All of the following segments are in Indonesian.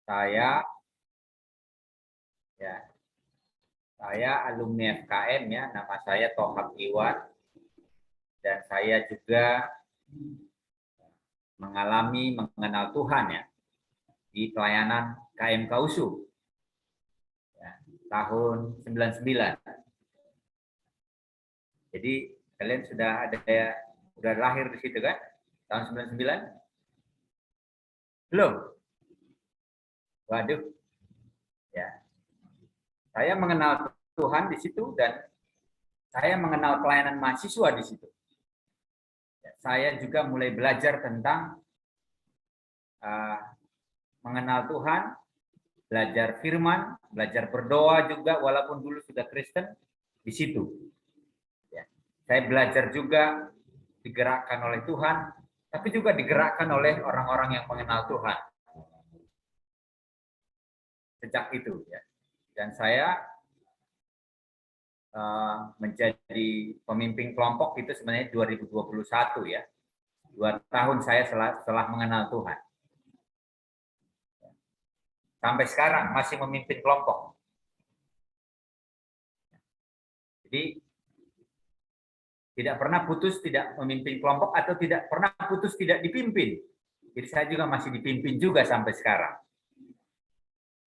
Saya ya, saya alumni FKM ya, nama saya Tohab Iwan dan saya juga mengenal Tuhan ya di pelayanan KM Kausu ya, tahun 99. Jadi kalian sudah lahir di situ kan? Tahun 99? Belum? Waduh. Ya. Saya mengenal Tuhan di situ dan saya mengenal pelayanan mahasiswa di situ. Saya juga mulai belajar tentang mengenal Tuhan, belajar firman, belajar berdoa juga walaupun dulu sudah Kristen di situ. Ya. Saya belajar juga digerakkan oleh Tuhan, tapi juga digerakkan oleh orang-orang yang mengenal Tuhan. Sejak itu ya. Dan saya menjadi pemimpin kelompok itu sebenarnya 2021 ya. 2 tahun saya setelah mengenal Tuhan. Sampai sekarang masih memimpin kelompok. Jadi tidak pernah putus tidak memimpin kelompok atau tidak pernah putus tidak dipimpin. Jadi saya juga masih dipimpin juga sampai sekarang.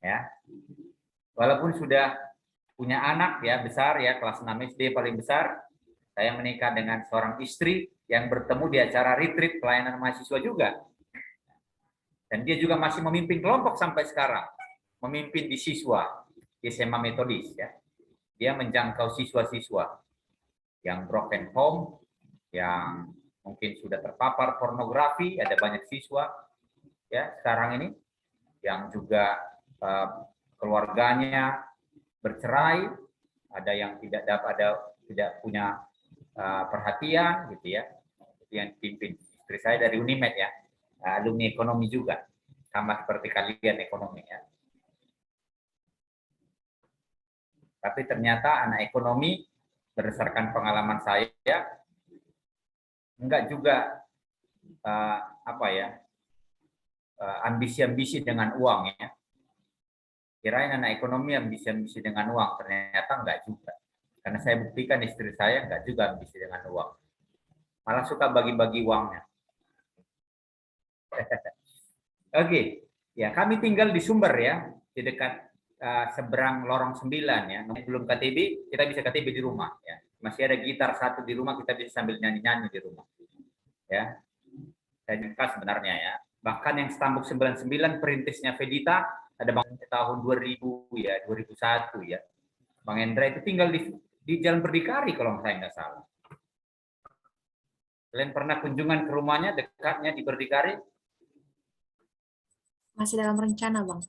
Ya. Walaupun sudah punya anak ya besar ya kelas 6 SD paling besar, saya menikah dengan seorang istri yang bertemu di acara retreat pelayanan mahasiswa juga. Dan dia juga masih memimpin kelompok sampai sekarang. Memimpin di siswa di SMA Metodis ya. Dia menjangkau siswa-siswa yang broken home, yang mungkin sudah terpapar pornografi, ada banyak siswa ya sekarang ini yang juga keluarganya bercerai, ada yang tidak punya perhatian gitu ya. Itu yang dipimpin istri saya dari Unimed ya, alumni ekonomi juga, sama seperti kalian ekonomi ya. Tapi ternyata anak ekonomi berdasarkan pengalaman saya enggak juga ambisi-ambisi dengan uang ya. Kirain anak ekonomi ambisi-ambisi dengan uang, ternyata enggak juga. Karena saya buktikan istri saya enggak juga ambisi dengan uang. Malah suka bagi-bagi uangnya. Oke, ya kami tinggal di Sumber ya, di dekat seberang Lorong 9 ya. Belum KTB, kita bisa KTB di rumah ya. Masih ada gitar satu di rumah, kita bisa sambil nyanyi-nyanyi di rumah. Ya. Saya nyangka sebenarnya ya. Bahkan yang Stambuk 99 perintisnya Vedita ada Bang tahun 2000 ya, 2001 ya. Bang Hendra itu tinggal di Jalan Berdikari kalau saya nggak salah. Kalian pernah kunjungan ke rumahnya dekatnya di Berdikari? Masih dalam rencana, Bang.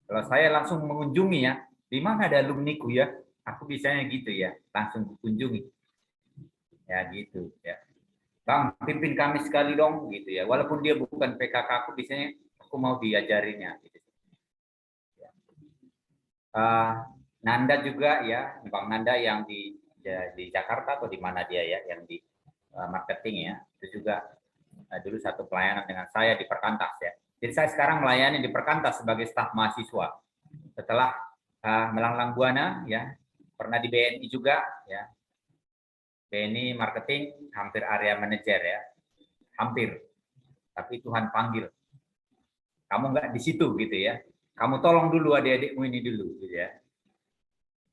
Kalau saya langsung mengunjungi ya, di mana ada alumniku ya, aku bisanya gitu ya, langsung kunjungi. Ya gitu ya. Bang, pimpin kami sekali dong gitu ya. Walaupun dia bukan PKK aku, biasanya aku mau diajarinya. Gitu. Ya. Nanda juga ya, Bang Nanda yang di Jakarta atau di mana dia ya, yang di marketing ya, itu juga dulu satu pelayanan dengan saya di Perkantas ya. Jadi saya sekarang melayani di Perkantas sebagai staf mahasiswa. Setelah melanglang buana ya, pernah di BNI juga ya. BNI marketing hampir area manajer ya. Hampir. Tapi Tuhan panggil. Kamu nggak di situ gitu ya. Kamu tolong dulu adik-adikmu ini dulu gitu ya.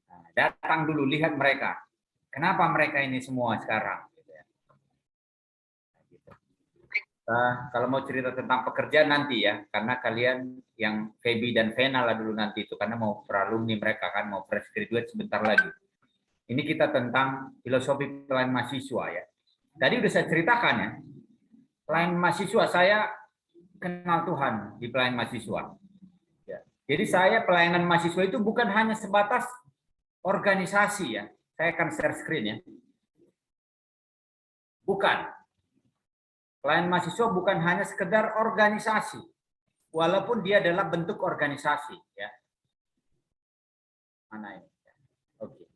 Nah, datang dulu lihat mereka. Kenapa mereka ini semua sekarang gitu ya. Nah, gitu. Kalau mau cerita tentang pekerjaan nanti ya, karena kalian yang Feby dan Vena lah dulu nanti itu, karena mau beralumni mereka kan, mau fresh graduate sebentar lagi. Ini kita tentang filosofi pelayanan mahasiswa ya. Tadi udah saya ceritakan ya, pelayanan mahasiswa saya kenal Tuhan di pelayanan mahasiswa. Ya. Jadi saya pelayanan mahasiswa itu bukan hanya sebatas organisasi ya. Saya akan share screen ya. Bukan. Pelayanan mahasiswa bukan hanya sekedar organisasi, walaupun dia adalah bentuk organisasi. Ya. Mana ini? Oke.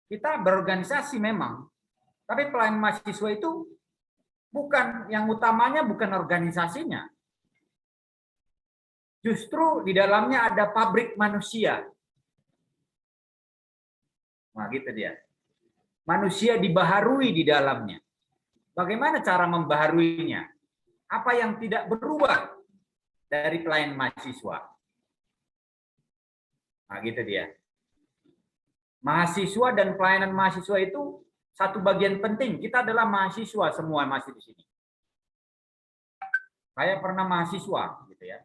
Kita berorganisasi memang, tapi pelayanan mahasiswa itu Bukan yang utamanya bukan organisasinya. Justru di dalamnya ada pabrik manusia. Nah, gitu dia. Manusia dibaharui di dalamnya. Bagaimana cara membaharuinya? Apa yang tidak berubah dari pelayan mahasiswa? Nah, gitu dia. Mahasiswa dan pelayanan mahasiswa itu satu bagian penting. Kita adalah mahasiswa semua masih di sini. Saya pernah mahasiswa, gitu ya.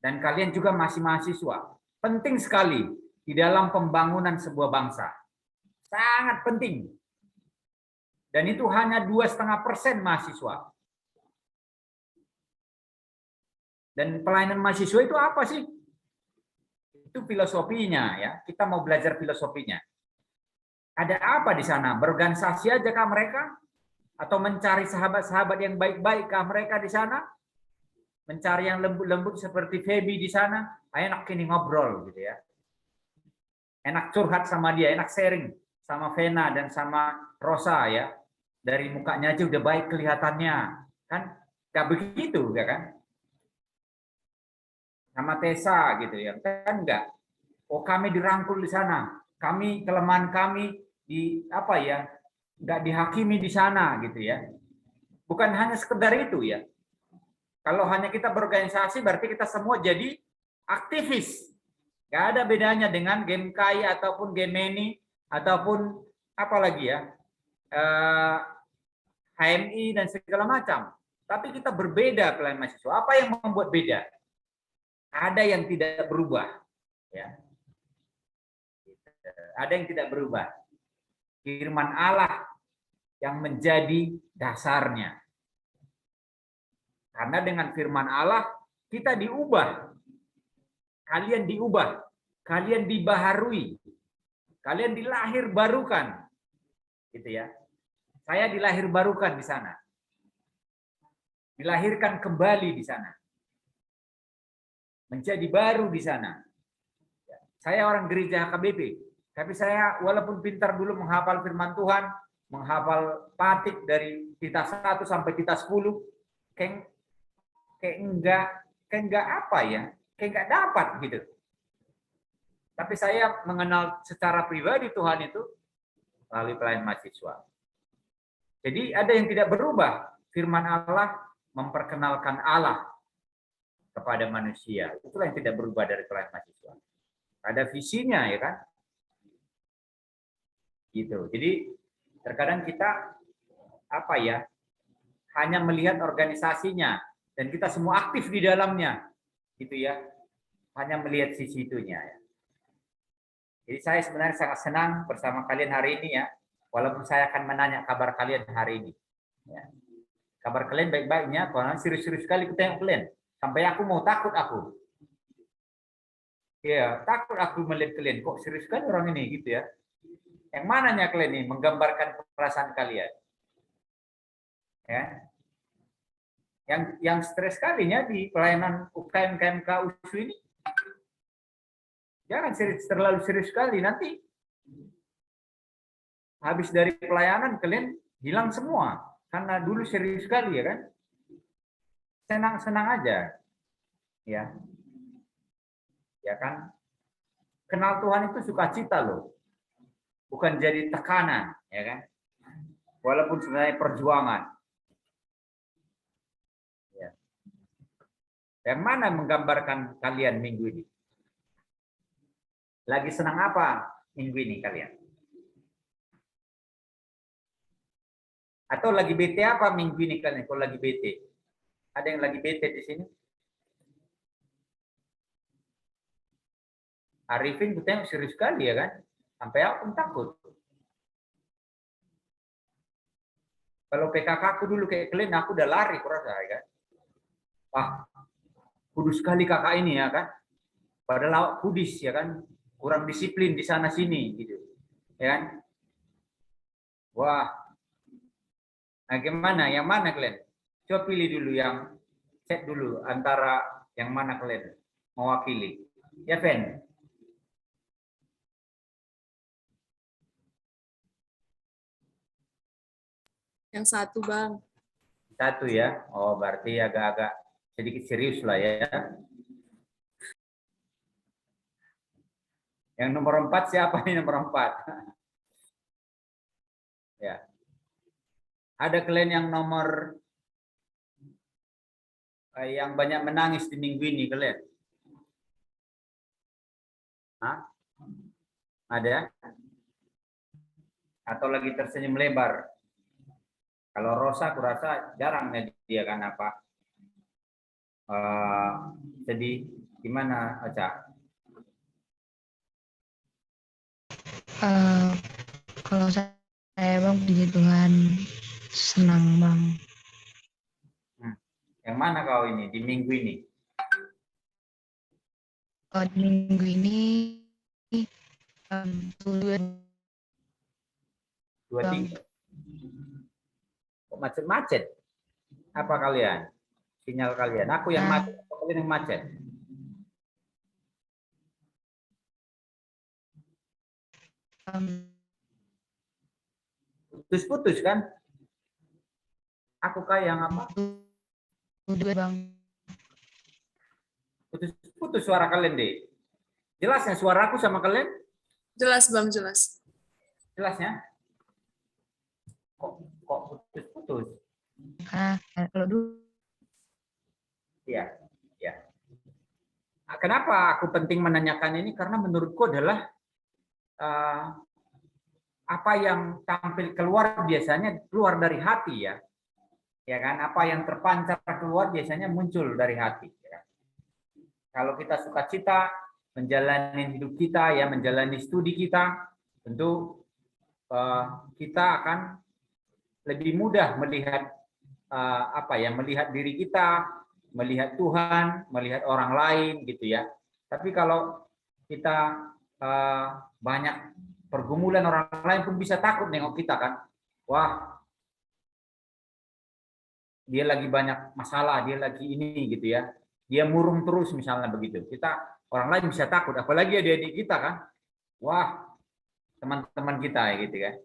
Dan kalian juga masih mahasiswa. Penting sekali di dalam pembangunan sebuah bangsa. Sangat penting. Dan itu hanya 2,5% mahasiswa. Dan pelayanan mahasiswa itu apa sih? Itu filosofinya ya. Kita mau belajar filosofinya. Ada apa di sana? Berorganisasi aja kah mereka? Atau mencari sahabat-sahabat yang baik-baik kah mereka di sana? Mencari yang lembut-lembut seperti Feby di sana? Enak ini ngobrol gitu ya. Enak curhat sama dia, enak sharing sama Vena dan sama Rosa ya. Dari mukanya aja udah baik kelihatannya. Kan gak begitu ya kan? Sama Tessa gitu ya. Kan enggak. Oh, kami dirangkul di sana. Kami kelemahan kami di apa ya? Enggak dihakimi di sana gitu ya. Bukan hanya sekedar itu ya. Kalau hanya kita berorganisasi berarti kita semua jadi aktivis. Gak ada bedanya dengan game Kai ataupun game Meni ataupun apa lagi ya, HMI dan segala macam. Tapi kita berbeda pelayan mahasiswa. Apa yang membuat beda? Ada yang tidak berubah. Ya. Ada yang tidak berubah. Firman Allah yang menjadi dasarnya. Karena dengan firman Allah kita diubah. Kalian diubah. Kalian dibaharui. Kalian dilahir barukan. Gitu ya. Saya dilahir barukan di sana. Dilahirkan kembali di sana. Menjadi baru di sana. Saya orang gereja HKBP, tapi saya walaupun pintar dulu menghafal firman Tuhan, menghafal patik dari tita 1 sampai tita 10, kayak enggak apa ya, kayak enggak dapat gitu. Tapi saya mengenal secara pribadi Tuhan itu melalui pelayan mahasiswa. Jadi ada yang tidak berubah. Firman Allah memperkenalkan Allah kepada manusia. Itulah yang tidak berubah dari pelayan mahasiswa. Ada visinya ya kan? Gitu. Jadi terkadang kita apa ya? Hanya melihat organisasinya dan kita semua aktif di dalamnya. Gitu ya. Hanya melihat sisi itunya ya. Jadi saya sebenarnya sangat senang bersama kalian hari ini ya. Walaupun saya akan menanya kabar kalian hari ini. Ya. Kabar kalian baik-baiknya, karena serius-serius sekali ketemu kalian. Sampai aku mau takut aku. Ya, takut aku melihat kalian. Kok serius sekali orang ini gitu ya. Yang mananya kalian ini menggambarkan perasaan kalian. Ya. Yang stres kalinya di pelayanan UKM KMK USU ini. Jangan terlalu serius sekali, nanti habis dari pelayanan kalian hilang semua. Karena dulu serius sekali ya kan. Senang-senang aja. Ya. Ya kan? Kenal Tuhan itu sukacita loh. Bukan jadi tekanan, ya kan? Walaupun sebenarnya perjuangan. Ya. Yang mana menggambarkan kalian minggu ini? Lagi senang apa minggu ini kalian? Atau lagi bete apa minggu ini kalian? Kalau lagi bete, ada yang lagi bete di sini? Arifin gue tengok serius sekali ya kan? Sampai aku takut. Kalau PKK aku dulu kayak kalian, aku udah lari kurasa ya kan? Wah, kudus sekali kakak ini ya kan? Padahal awak kudis ya kan? Kurang disiplin di sana sini gitu. Ya kan? Wah. Nah, gimana? Yang mana kalian? Coba pilih dulu yang cek dulu antara yang mana kalian mewakili. Ya, Ben. Yang satu, Bang. Satu ya. Oh, berarti agak-agak sedikit serius lah ya. Yang nomor 4 siapa nih nomor 4? Ya. Ada kalian yang nomor yang banyak menangis di minggu ini kalian? Hah? Ada? Atau lagi tersenyum lebar? Kalau Rosa, aku rasa jarang ya dia kan apa? Sedih. Gimana, Ocha? Kalau saya Bang, puji Tuhan, senang Bang. Yang mana kau ini di minggu ini? Di minggu ini 23. Kok macet-macet? Apa kalian? Sinyal kalian? Aku yang macet, apa kalian yang macet? Putus-putus kan? Aku kayak yang apa? Bang. Putus-putus suara kalian deh. Jelasnya suaraku sama kalian? Jelas, Bang, jelas. Jelasnya? Kok putus-putus? Kalau dulu. Iya, ya. Kenapa aku penting menanyakan ini? Karena menurutku adalah apa yang tampil keluar biasanya keluar dari hati ya. Ya kan? Apa yang terpancar keluar biasanya muncul dari hati. Ya. Kalau kita sukacita menjalani hidup kita, ya menjalani studi kita, tentu kita akan lebih mudah melihat melihat diri kita, melihat Tuhan, melihat orang lain gitu ya. Tapi kalau kita banyak pergumulan, orang lain pun bisa takut nengok kita kan. Wah, dia lagi banyak masalah, dia lagi ini gitu ya. Dia murung terus misalnya begitu. Orang lain bisa takut, apalagi adik-adik kita kan. Wah, teman-teman kita ya gitu kan.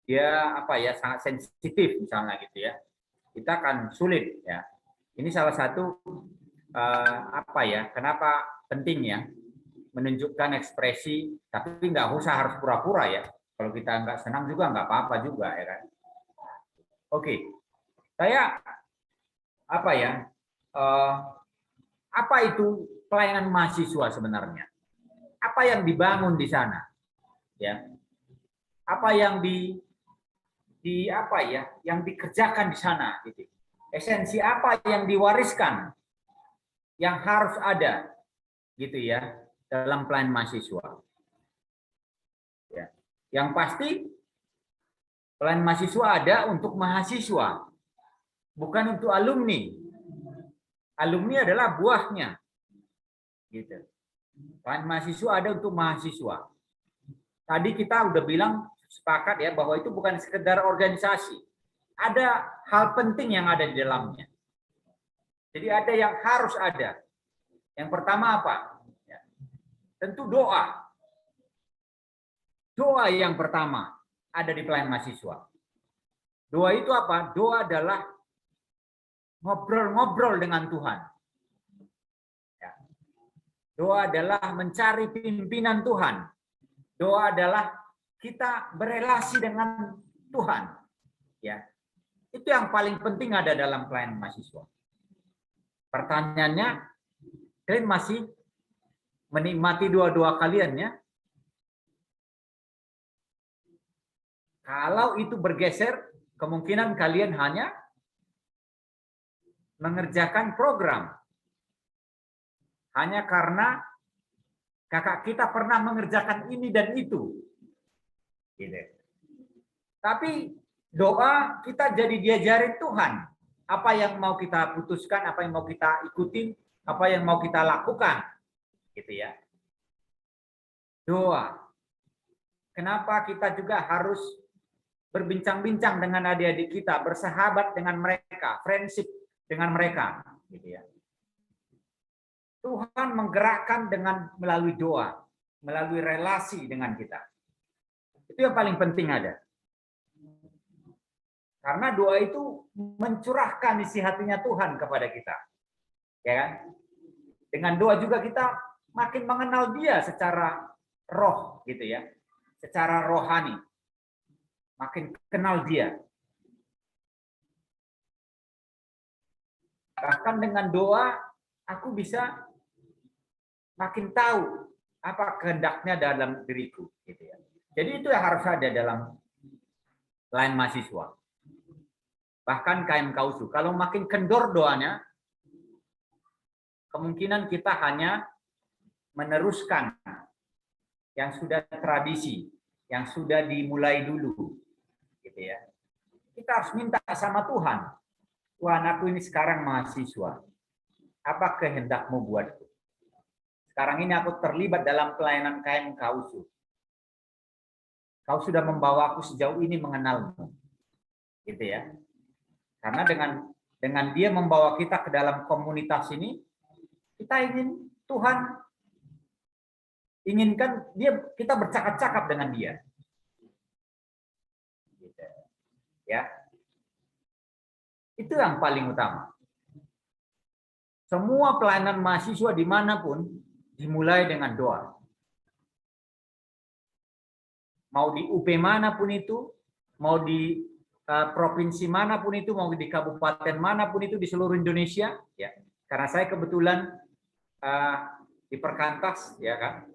Dia sangat sensitif misalnya gitu ya. Kita akan sulit ya. Ini salah satu kenapa penting ya menunjukkan ekspresi, tapi nggak usah harus pura-pura ya. Kalau kita nggak senang juga nggak apa-apa juga ya kan. Oke, saya apa itu pelayanan mahasiswa sebenarnya? Apa yang dibangun di sana? Ya, apa yang yang dikerjakan di sana? Gitu. Esensi apa yang diwariskan, yang harus ada, gitu ya, dalam pelayanan mahasiswa. Ya. Yang pasti pelayanan mahasiswa ada untuk mahasiswa, bukan untuk alumni. Alumni adalah buahnya, gitu. Pelayanan mahasiswa ada untuk mahasiswa. Tadi kita udah bilang sepakat ya bahwa itu bukan sekedar organisasi. Ada hal penting yang ada di dalamnya. Jadi ada yang harus ada. Yang pertama apa? Ya. Tentu doa. Doa yang pertama ada di pelayanan mahasiswa. Doa itu apa? Doa adalah ngobrol-ngobrol dengan Tuhan. Ya. Doa adalah mencari pimpinan Tuhan. Doa adalah kita berelasi dengan Tuhan. Ya. Itu yang paling penting ada dalam pelayanan mahasiswa. Pertanyaannya, kalian masih menikmati doa-doa kalian ya? Kalau itu bergeser, kemungkinan kalian hanya mengerjakan program. Hanya karena kakak kita pernah mengerjakan ini dan itu. Gitu. Tapi doa kita jadi diajarin Tuhan. Apa yang mau kita putuskan, apa yang mau kita ikutin, apa yang mau kita lakukan. Gitu ya. Doa. Kenapa kita juga harus berbincang-bincang dengan adik-adik kita, bersahabat dengan mereka, friendship dengan mereka, gitu ya. Tuhan menggerakkan melalui doa, melalui relasi dengan kita. Itu yang paling penting ada. Karena doa itu mencurahkan isi hatinya Tuhan kepada kita. Ya kan? Dengan doa juga kita makin mengenal Dia secara roh gitu ya. Secara rohani. Makin kenal Dia. Bahkan dengan doa aku bisa makin tahu apa kehendaknya dalam diriku gitu ya. Jadi itu yang harus ada dalam lain mahasiswa. Bahkan KM Kausu, kalau makin kendor doanya, kemungkinan kita hanya meneruskan yang sudah tradisi, yang sudah dimulai dulu, gitu ya. Kita harus minta sama Tuhan. Tuhan, aku ini sekarang mahasiswa. Apa kehendakmu buatku? Sekarang ini aku terlibat dalam pelayanan KM Kausu. Kau sudah membawa aku sejauh ini mengenalmu, gitu ya. Karena dengan Dia membawa kita ke dalam komunitas ini, kita ingin Tuhan inginkan kita bercakap-cakap dengan Dia. Gitu. Ya. Itu yang paling utama. Semua pelayanan mahasiswa dimanapun dimulai dengan doa. Mau di UP manapun itu, mau di provinsi manapun itu, mau di kabupaten manapun itu di seluruh Indonesia, ya. Karena saya kebetulan di Perkantas, ya kan.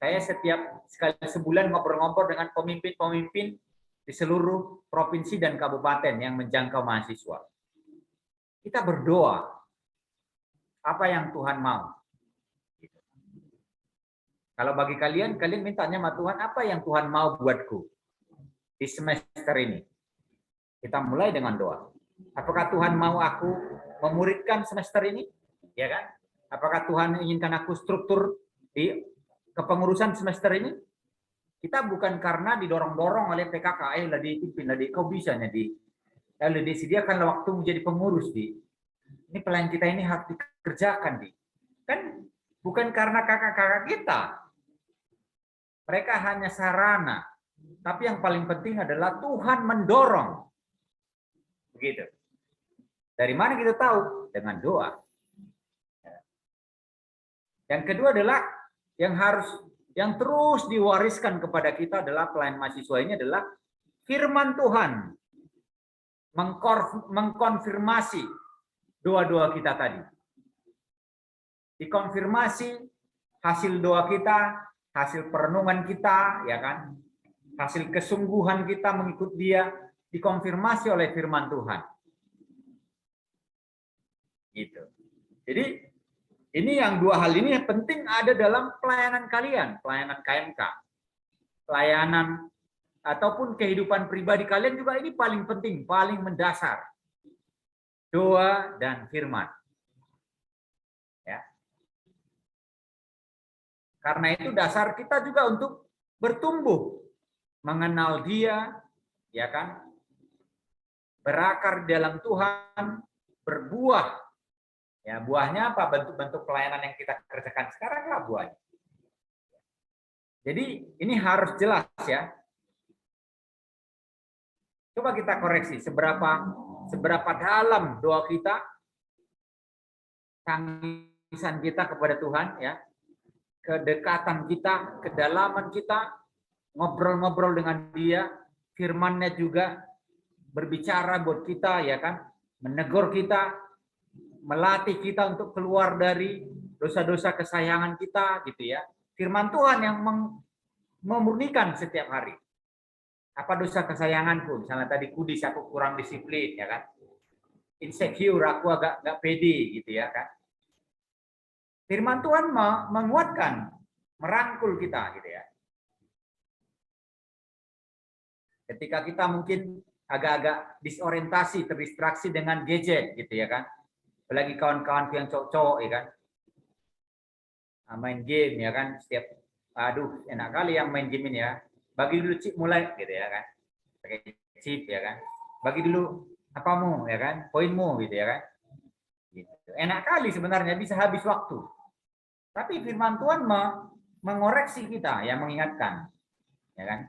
Saya setiap sekali sebulan ngobrol-ngobrol dengan pemimpin-pemimpin di seluruh provinsi dan kabupaten yang menjangkau mahasiswa. Kita berdoa apa yang Tuhan mau. Kalau bagi kalian mintanya sama Tuhan, apa yang Tuhan mau buatku di semester ini? Kita mulai dengan doa. Apakah Tuhan mau aku memuridkan semester ini? Ya kan? Apakah Tuhan inginkan aku struktur di kepengurusan semester ini? Kita bukan karena didorong-dorong oleh PKK, lah dipimpin, lah kau bisa nih disediakan waktu menjadi pengurus di. Ini pelayan kita ini harus dikerjakan di. Kan bukan karena kakak-kakak kita. Mereka hanya sarana. Tapi yang paling penting adalah Tuhan mendorong. Begitu. Dari mana kita tahu? Dengan doa. Yang kedua adalah yang terus diwariskan kepada kita adalah pelayan mahasiswa ini adalah firman Tuhan. Mengkonfirmasi doa-doa kita tadi. Dikonfirmasi hasil doa kita, hasil perenungan kita, ya kan? Hasil kesungguhan kita mengikut Dia dikonfirmasi oleh firman Tuhan. Gitu. Jadi ini yang dua hal ini yang penting ada dalam pelayanan kalian, pelayanan KMK. Pelayanan ataupun kehidupan pribadi kalian juga ini paling penting, paling mendasar. Doa dan firman. Ya. Karena itu dasar kita juga untuk bertumbuh, mengenal Dia, ya kan? Berakar dalam Tuhan, berbuah. Ya, buahnya apa? Bentuk-bentuk pelayanan yang kita kerjakan sekarang lah buahnya. Jadi ini harus jelas ya. Coba kita koreksi seberapa dalam doa kita, tangisan kita kepada Tuhan ya, kedekatan kita, kedalaman kita, ngobrol-ngobrol dengan Dia, firman-Nya juga berbicara buat kita ya kan, menegur kita, melatih kita untuk keluar dari dosa-dosa kesayangan kita gitu ya. Firman Tuhan yang memurnikan setiap hari. Apa dosa kesayanganku? Misalnya tadi kudis, aku kurang disiplin ya kan. Insecure, aku agak nggak pede gitu ya kan. Firman Tuhan menguatkan, merangkul kita gitu ya. Ketika kita mungkin agak-agak disorientasi, terdistraksi dengan gadget gitu ya kan. Apalagi kawan-kawan yang cowok-cowok ya kan. Main game ya kan, setiap aduh enak kali yang main game ini ya. Bagi dulu chip mulai gitu ya kan. Pakai chip ya kan. Bagi dulu apamu ya kan, poinmu gitu ya kan. Gitu. Enak kali sebenarnya bisa habis waktu. Tapi firman Tuhan mengoreksi kita, yang mengingatkan. Ya kan?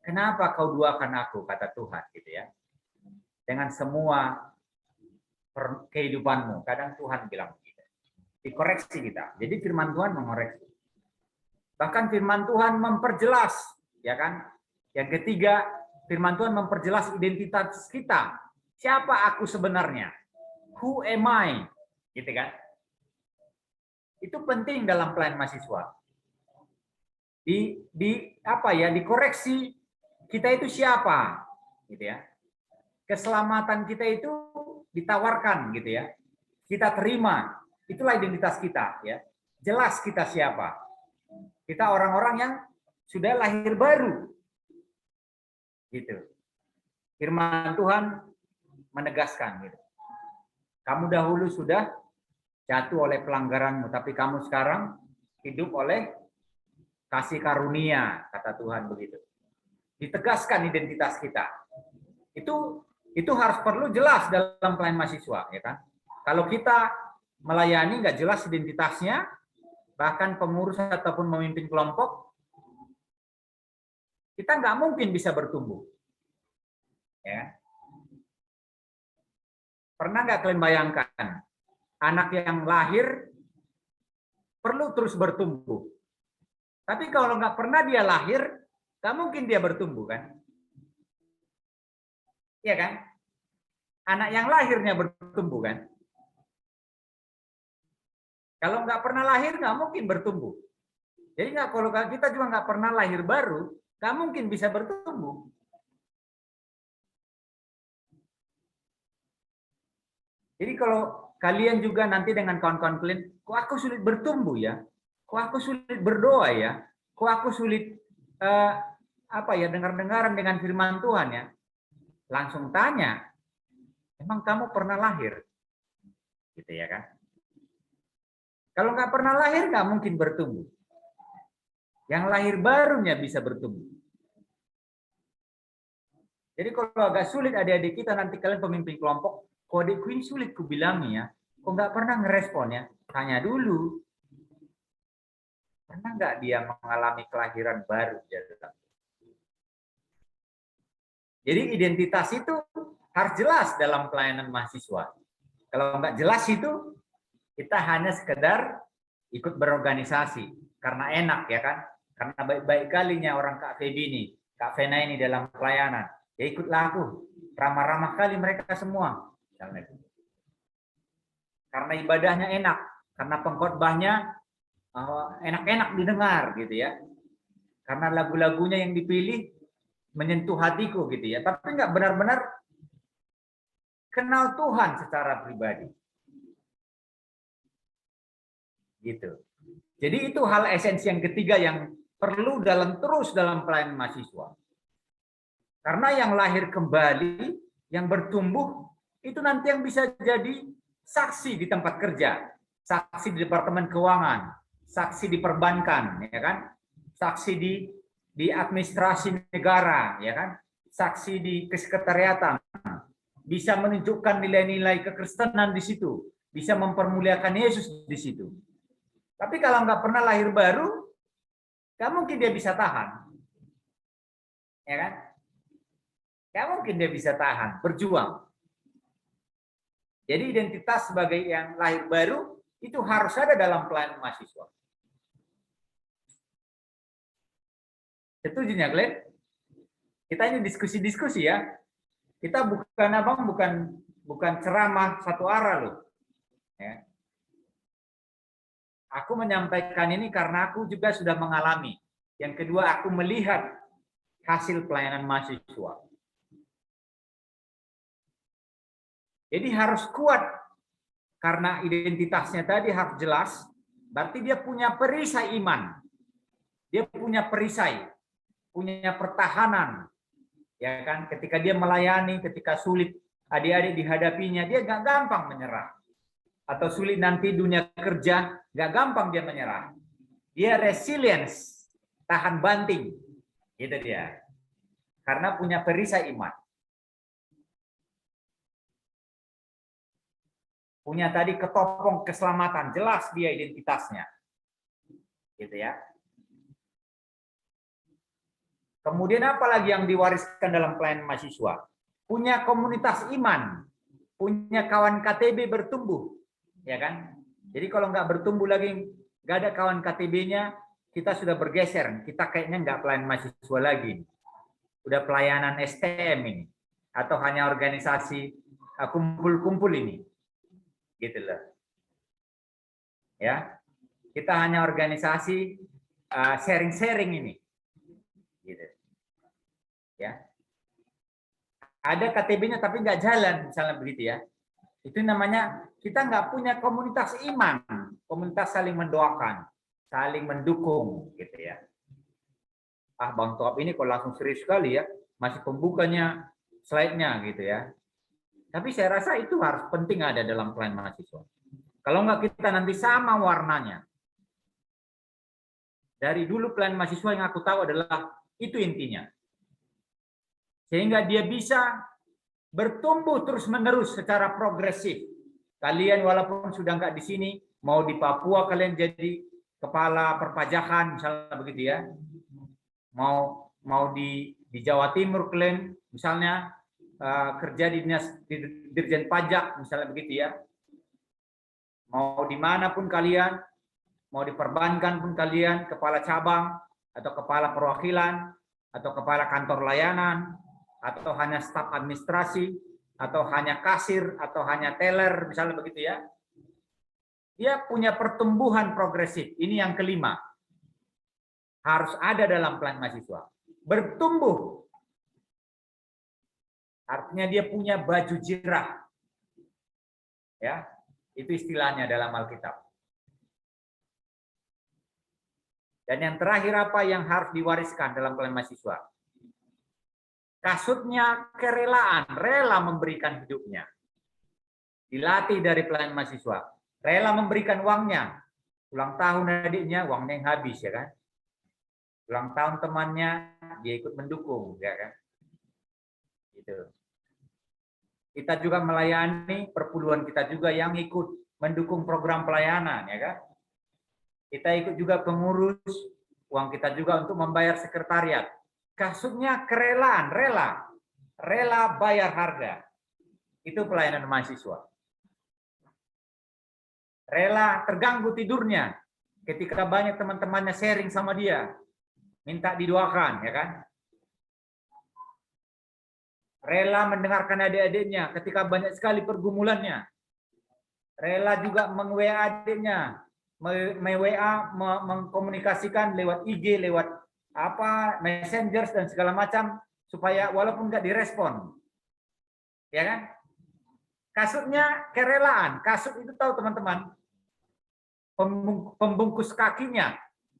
kenapa kau duakan aku, kata Tuhan, gitu ya. Dengan semua kehidupanmu. Kadang Tuhan bilang begitu. Dikoreksi kita. Jadi firman Tuhan mengoreksi. Bahkan firman Tuhan memperjelas, ya kan? Yang ketiga, firman Tuhan memperjelas identitas kita. Siapa aku sebenarnya? Who am I? Gitu kan? Itu penting dalam pelayanan mahasiswa. Dikoreksi kita itu siapa, gitu ya. Keselamatan kita itu ditawarkan, gitu ya. Kita terima, itulah identitas kita, ya. Jelas kita siapa. Kita orang-orang yang sudah lahir baru, gitu. Firman Tuhan menegaskan, gitu. Kamu dahulu sudah jatuh oleh pelanggaranmu, tapi kamu sekarang hidup oleh kasih karunia, kata Tuhan begitu. Ditegaskan identitas kita. Itu harus perlu jelas dalam pelayanan mahasiswa, ya kan? Kalau kita melayani nggak jelas identitasnya, bahkan pengurus ataupun memimpin kelompok, kita nggak mungkin bisa bertumbuh. Ya. Pernah nggak kalian bayangkan anak yang lahir perlu terus bertumbuh? Tapi kalau nggak pernah dia lahir, nggak mungkin dia bertumbuh, kan? Iya kan? Anak yang lahirnya bertumbuh, kan? Kalau nggak pernah lahir, nggak mungkin bertumbuh. Jadi kalau kita juga nggak pernah lahir baru, nggak mungkin bisa bertumbuh. Jadi kalau kalian juga nanti dengan kawan-kawan kalian, kok aku sulit bertumbuh ya? Kok aku sulit berdoa ya? Kok aku sulit dengar-dengaran dengan firman Tuhan ya? Langsung tanya, emang kamu pernah lahir? Gitu ya kan? Kalau nggak pernah lahir, nggak mungkin bertumbuh. Yang lahir barunya bisa bertumbuh. Jadi kalau agak sulit adik-adik kita, nanti kalian pemimpin kelompok, kok adikku ini sulit kubilangnya, kok nggak pernah ngerespon ya? Tanya dulu. Pernah nggak dia mengalami kelahiran baru? Jadi identitas itu harus jelas dalam pelayanan mahasiswa. Kalau nggak jelas itu, kita hanya sekedar ikut berorganisasi. Karena enak ya kan? Karena baik-baik kalinya orang Kak Febi ini, Kak Vena ini dalam pelayanan. Ya ikutlah aku. Ramah-ramah kali mereka semua. Karena ibadahnya enak. Karena pengkhotbahnya enak-enak didengar gitu ya. Karena lagu-lagunya yang dipilih menyentuh hatiku gitu ya. Tapi nggak benar-benar kenal Tuhan secara pribadi. Gitu. Jadi itu hal esensi yang ketiga yang perlu terus dalam pelayanan mahasiswa. Karena yang lahir kembali, yang bertumbuh, itu nanti yang bisa jadi saksi di tempat kerja, saksi di departemen keuangan, saksi di perbankan, ya kan? Saksi di administrasi negara, ya kan? Saksi di kesekretariatan, bisa menunjukkan nilai-nilai kekristenan di situ, bisa mempermuliakan Yesus di situ. Tapi kalau nggak pernah lahir baru, nggak mungkin dia bisa tahan, ya kan? Nggak mungkin dia bisa tahan, berjuang. Jadi identitas sebagai yang lahir baru itu harus ada dalam pelayanan mahasiswa. Setuju ya, Glenn? Kita ini diskusi-diskusi ya. Kita bukan ceramah satu arah loh. Ya. Aku menyampaikan ini karena aku juga sudah mengalami. Yang kedua, aku melihat hasil pelayanan mahasiswa. Jadi harus kuat karena identitasnya tadi harus jelas. Berarti dia punya perisai iman, dia punya perisai, punya pertahanan, ya kan? Ketika dia melayani, ketika sulit adik-adik dihadapinya, dia gak gampang menyerah. Atau sulit nanti dunia kerja, gak gampang dia menyerah. Dia resilience, tahan banting, gitu dia. Karena punya perisai iman. Punya tadi ketopong keselamatan, jelas dia identitasnya. Gitu ya. Kemudian apa lagi yang diwariskan dalam pelayanan mahasiswa? Punya komunitas iman, punya kawan KTB bertumbuh, ya kan? Jadi kalau nggak bertumbuh lagi, nggak ada kawan KTB-nya, kita sudah bergeser. Kita kayaknya nggak pelayanan mahasiswa lagi, udah pelayanan STM ini, atau hanya organisasi kumpul-kumpul ini, gitu loh. Ya, kita hanya organisasi sharing-sharing ini, gitu. Ya, ada KTB-nya tapi nggak jalan, misalnya begitu ya. Itu namanya kita nggak punya komunitas iman, komunitas saling mendoakan, saling mendukung, gitu ya. Bang Toab ini kok langsung serius sekali ya, masih pembukanya slide-nya gitu ya. Tapi saya rasa itu harus penting ada dalam pelayanan mahasiswa. Kalau nggak kita nanti sama warnanya. Dari dulu pelayanan mahasiswa yang aku tahu adalah itu intinya. Sehingga dia bisa bertumbuh terus-menerus secara progresif. Kalian walaupun sudah nggak di sini, mau di Papua kalian jadi kepala perpajakan, misalnya begitu ya. Mau di Jawa Timur kalian, misalnya kerja di dinas Dirjen Pajak, misalnya begitu ya. Mau dimanapun kalian, mau di perbankan pun kalian, kepala cabang, atau kepala perwakilan, atau kepala kantor layanan, atau hanya staf administrasi, atau hanya kasir, atau hanya teller, misalnya begitu ya. Dia punya pertumbuhan progresif. Ini yang kelima. Harus ada dalam plan mahasiswa. Bertumbuh. Artinya dia punya baju jirah. Ya, itu istilahnya dalam Alkitab. Dan yang terakhir apa yang harus diwariskan dalam plan mahasiswa? Kasutnya kerelaan, rela memberikan hidupnya. Dilatih dari pelayan mahasiswa. Rela memberikan uangnya. Ulang tahun adiknya, uangnya yang habis ya kan. Ulang tahun temannya, dia ikut mendukung ya kan. Gitu. Kita juga melayani perpuluhan kita juga yang ikut mendukung program pelayanan ya kan. Kita ikut juga pengurus, uang kita juga untuk membayar sekretariat. Kasutnya kerelaan, rela bayar harga. Itu pelayanan mahasiswa. Rela terganggu tidurnya ketika banyak teman-temannya sharing sama dia, minta didoakan, ya kan? Rela mendengarkan adik-adiknya ketika banyak sekali pergumulannya. Rela juga meng-WA adiknya, me-WA, mengkomunikasikan lewat IG, lewat Messenger dan segala macam supaya walaupun nggak direspon, ya kan? Kasutnya kerelaan. Kasut itu tahu teman-teman, pembungkus kakinya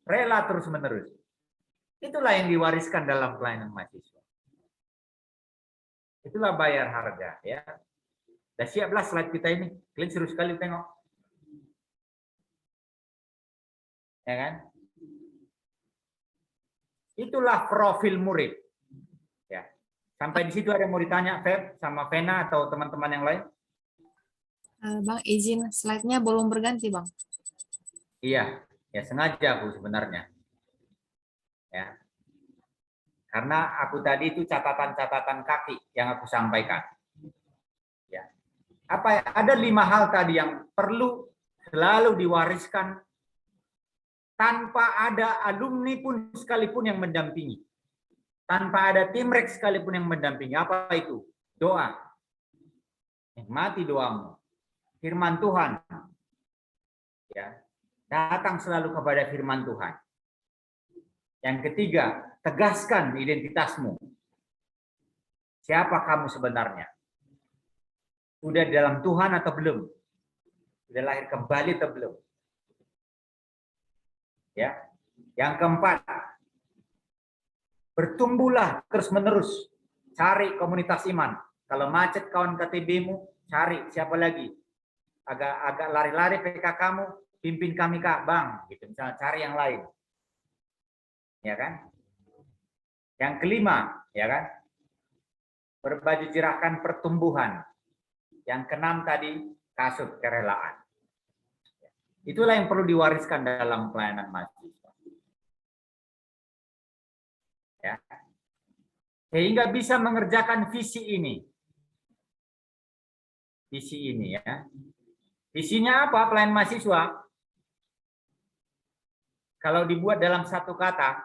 rela terus menerus. Itulah yang diwariskan dalam pelayanan mahasiswa. Itulah bayar harga, ya. Sudah siaplah slide kita ini. Kalian seru sekali tengok, ya kan? Itulah profil murid. Ya. Sampai di situ ada yang mau ditanya, Feb, sama Vena atau teman-teman yang lain? Bang, izin slide-nya belum berganti, Bang. Iya, ya sengaja aku sebenarnya. Ya. Karena aku tadi itu catatan-catatan kaki yang aku sampaikan. Ya. Ada 5 hal tadi yang perlu selalu diwariskan tanpa ada alumni pun sekalipun yang mendampingi. Tanpa ada timrek sekalipun yang mendampingi. Apa itu? Doa. Nikmati doamu. Firman Tuhan. Ya. Datang selalu kepada firman Tuhan. Yang ketiga, tegaskan identitasmu. Siapa kamu sebenarnya? Sudah dalam Tuhan atau belum? Sudah lahir kembali atau belum? Ya. Yang keempat, bertumbuhlah terus-menerus. Cari komunitas iman. Kalau macet kawan KTB-mu, cari siapa lagi? Agak lari-lari PK kamu, pimpin kami Kak, Bang, gitu. Misalnya cari yang lain. Ya kan? Yang kelima, ya kan? Berbaju jirahkan pertumbuhan. Yang keenam tadi, kasut kerelaan. Itulah yang perlu diwariskan dalam pelayanan mahasiswa. Ya. Sehingga bisa mengerjakan visi ini. Visi ini ya. Visinya apa pelayan mahasiswa? Kalau dibuat dalam satu kata,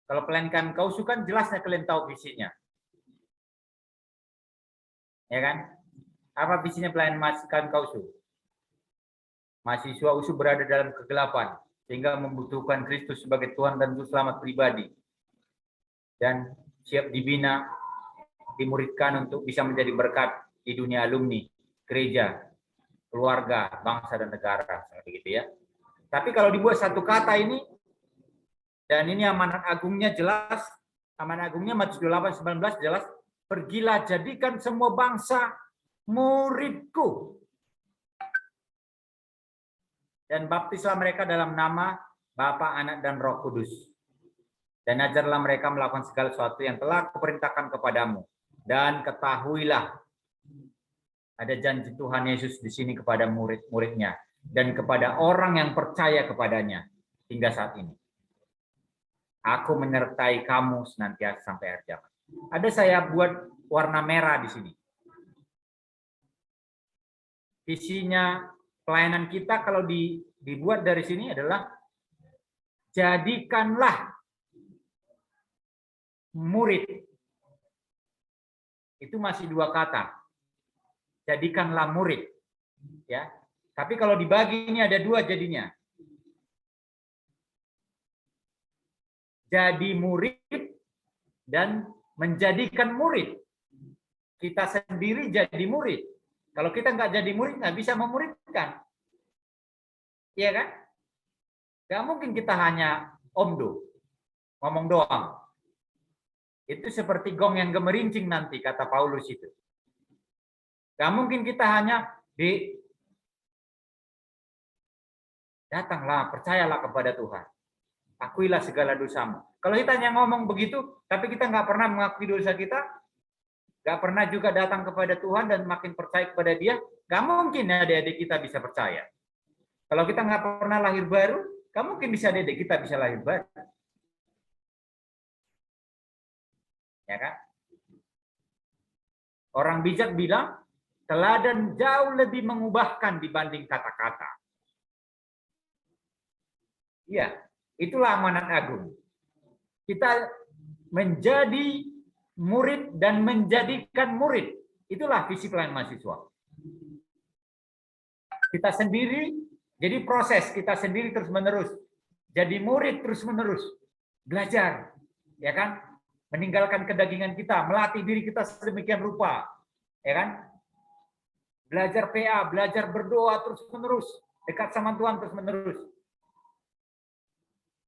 kalau pelayanan kausu kan jelasnya kalian tahu visinya. Ya kan? Apa visinya pelayanan mahasiswa kausu? Mahasiswa USU berada dalam kegelapan sehingga membutuhkan Kristus sebagai Tuhan dan Juru Selamat pribadi. Dan siap dibina, dimuridkan untuk bisa menjadi berkat di dunia alumni, gereja, keluarga, bangsa dan negara, begitu ya. Tapi kalau dibuat satu kata ini, dan ini amanat agungnya jelas, amanat agungnya Matius 28:19 jelas, pergilah jadikan semua bangsa muridku. Dan baptislah mereka dalam nama Bapa, Anak, dan Roh Kudus. Dan ajarlah mereka melakukan segala sesuatu yang telah kuperintahkan kepadamu. Dan ketahuilah, ada janji Tuhan Yesus di sini kepada murid-muridnya. Dan kepada orang yang percaya kepadanya hingga saat ini. Aku menyertai kamu senantiasa sampai akhir zaman. Ada saya buat warna merah di sini. Visinya pelayanan kita kalau dibuat dari sini adalah jadikanlah murid. Itu masih dua kata. Jadikanlah murid. Ya. Tapi kalau dibagi ini ada dua jadinya. Jadi murid dan menjadikan murid. Kita sendiri jadi murid. Kalau kita nggak jadi murid, nggak bisa memuridkan. Iya kan? Nggak mungkin kita hanya omdo, ngomong doang. Itu seperti gong yang gemerincing nanti, kata Paulus itu. Nggak mungkin kita hanya datanglah, percayalah kepada Tuhan. Akuilah segala dosamu. Kalau kita hanya ngomong begitu, tapi kita nggak pernah mengakui dosa kita, nggak pernah juga datang kepada Tuhan dan makin percaya kepada Dia, nggak mungkin adik-adik kita bisa percaya. Kalau kita nggak pernah lahir baru, nggak mungkin bisa adik kita bisa lahir baru. Ya kan? Orang bijak bilang, teladan jauh lebih mengubahkan dibanding kata-kata. Iya, itulah amanat agung. Kita menjadi murid dan menjadikan murid. Itulah visi pelayanan mahasiswa. Kita sendiri, jadi proses kita sendiri terus-menerus. Jadi murid terus-menerus. Belajar, ya kan? Meninggalkan kedagingan kita, melatih diri kita sedemikian rupa. Ya kan? Belajar PA, belajar berdoa terus-menerus. Dekat sama Tuhan terus-menerus.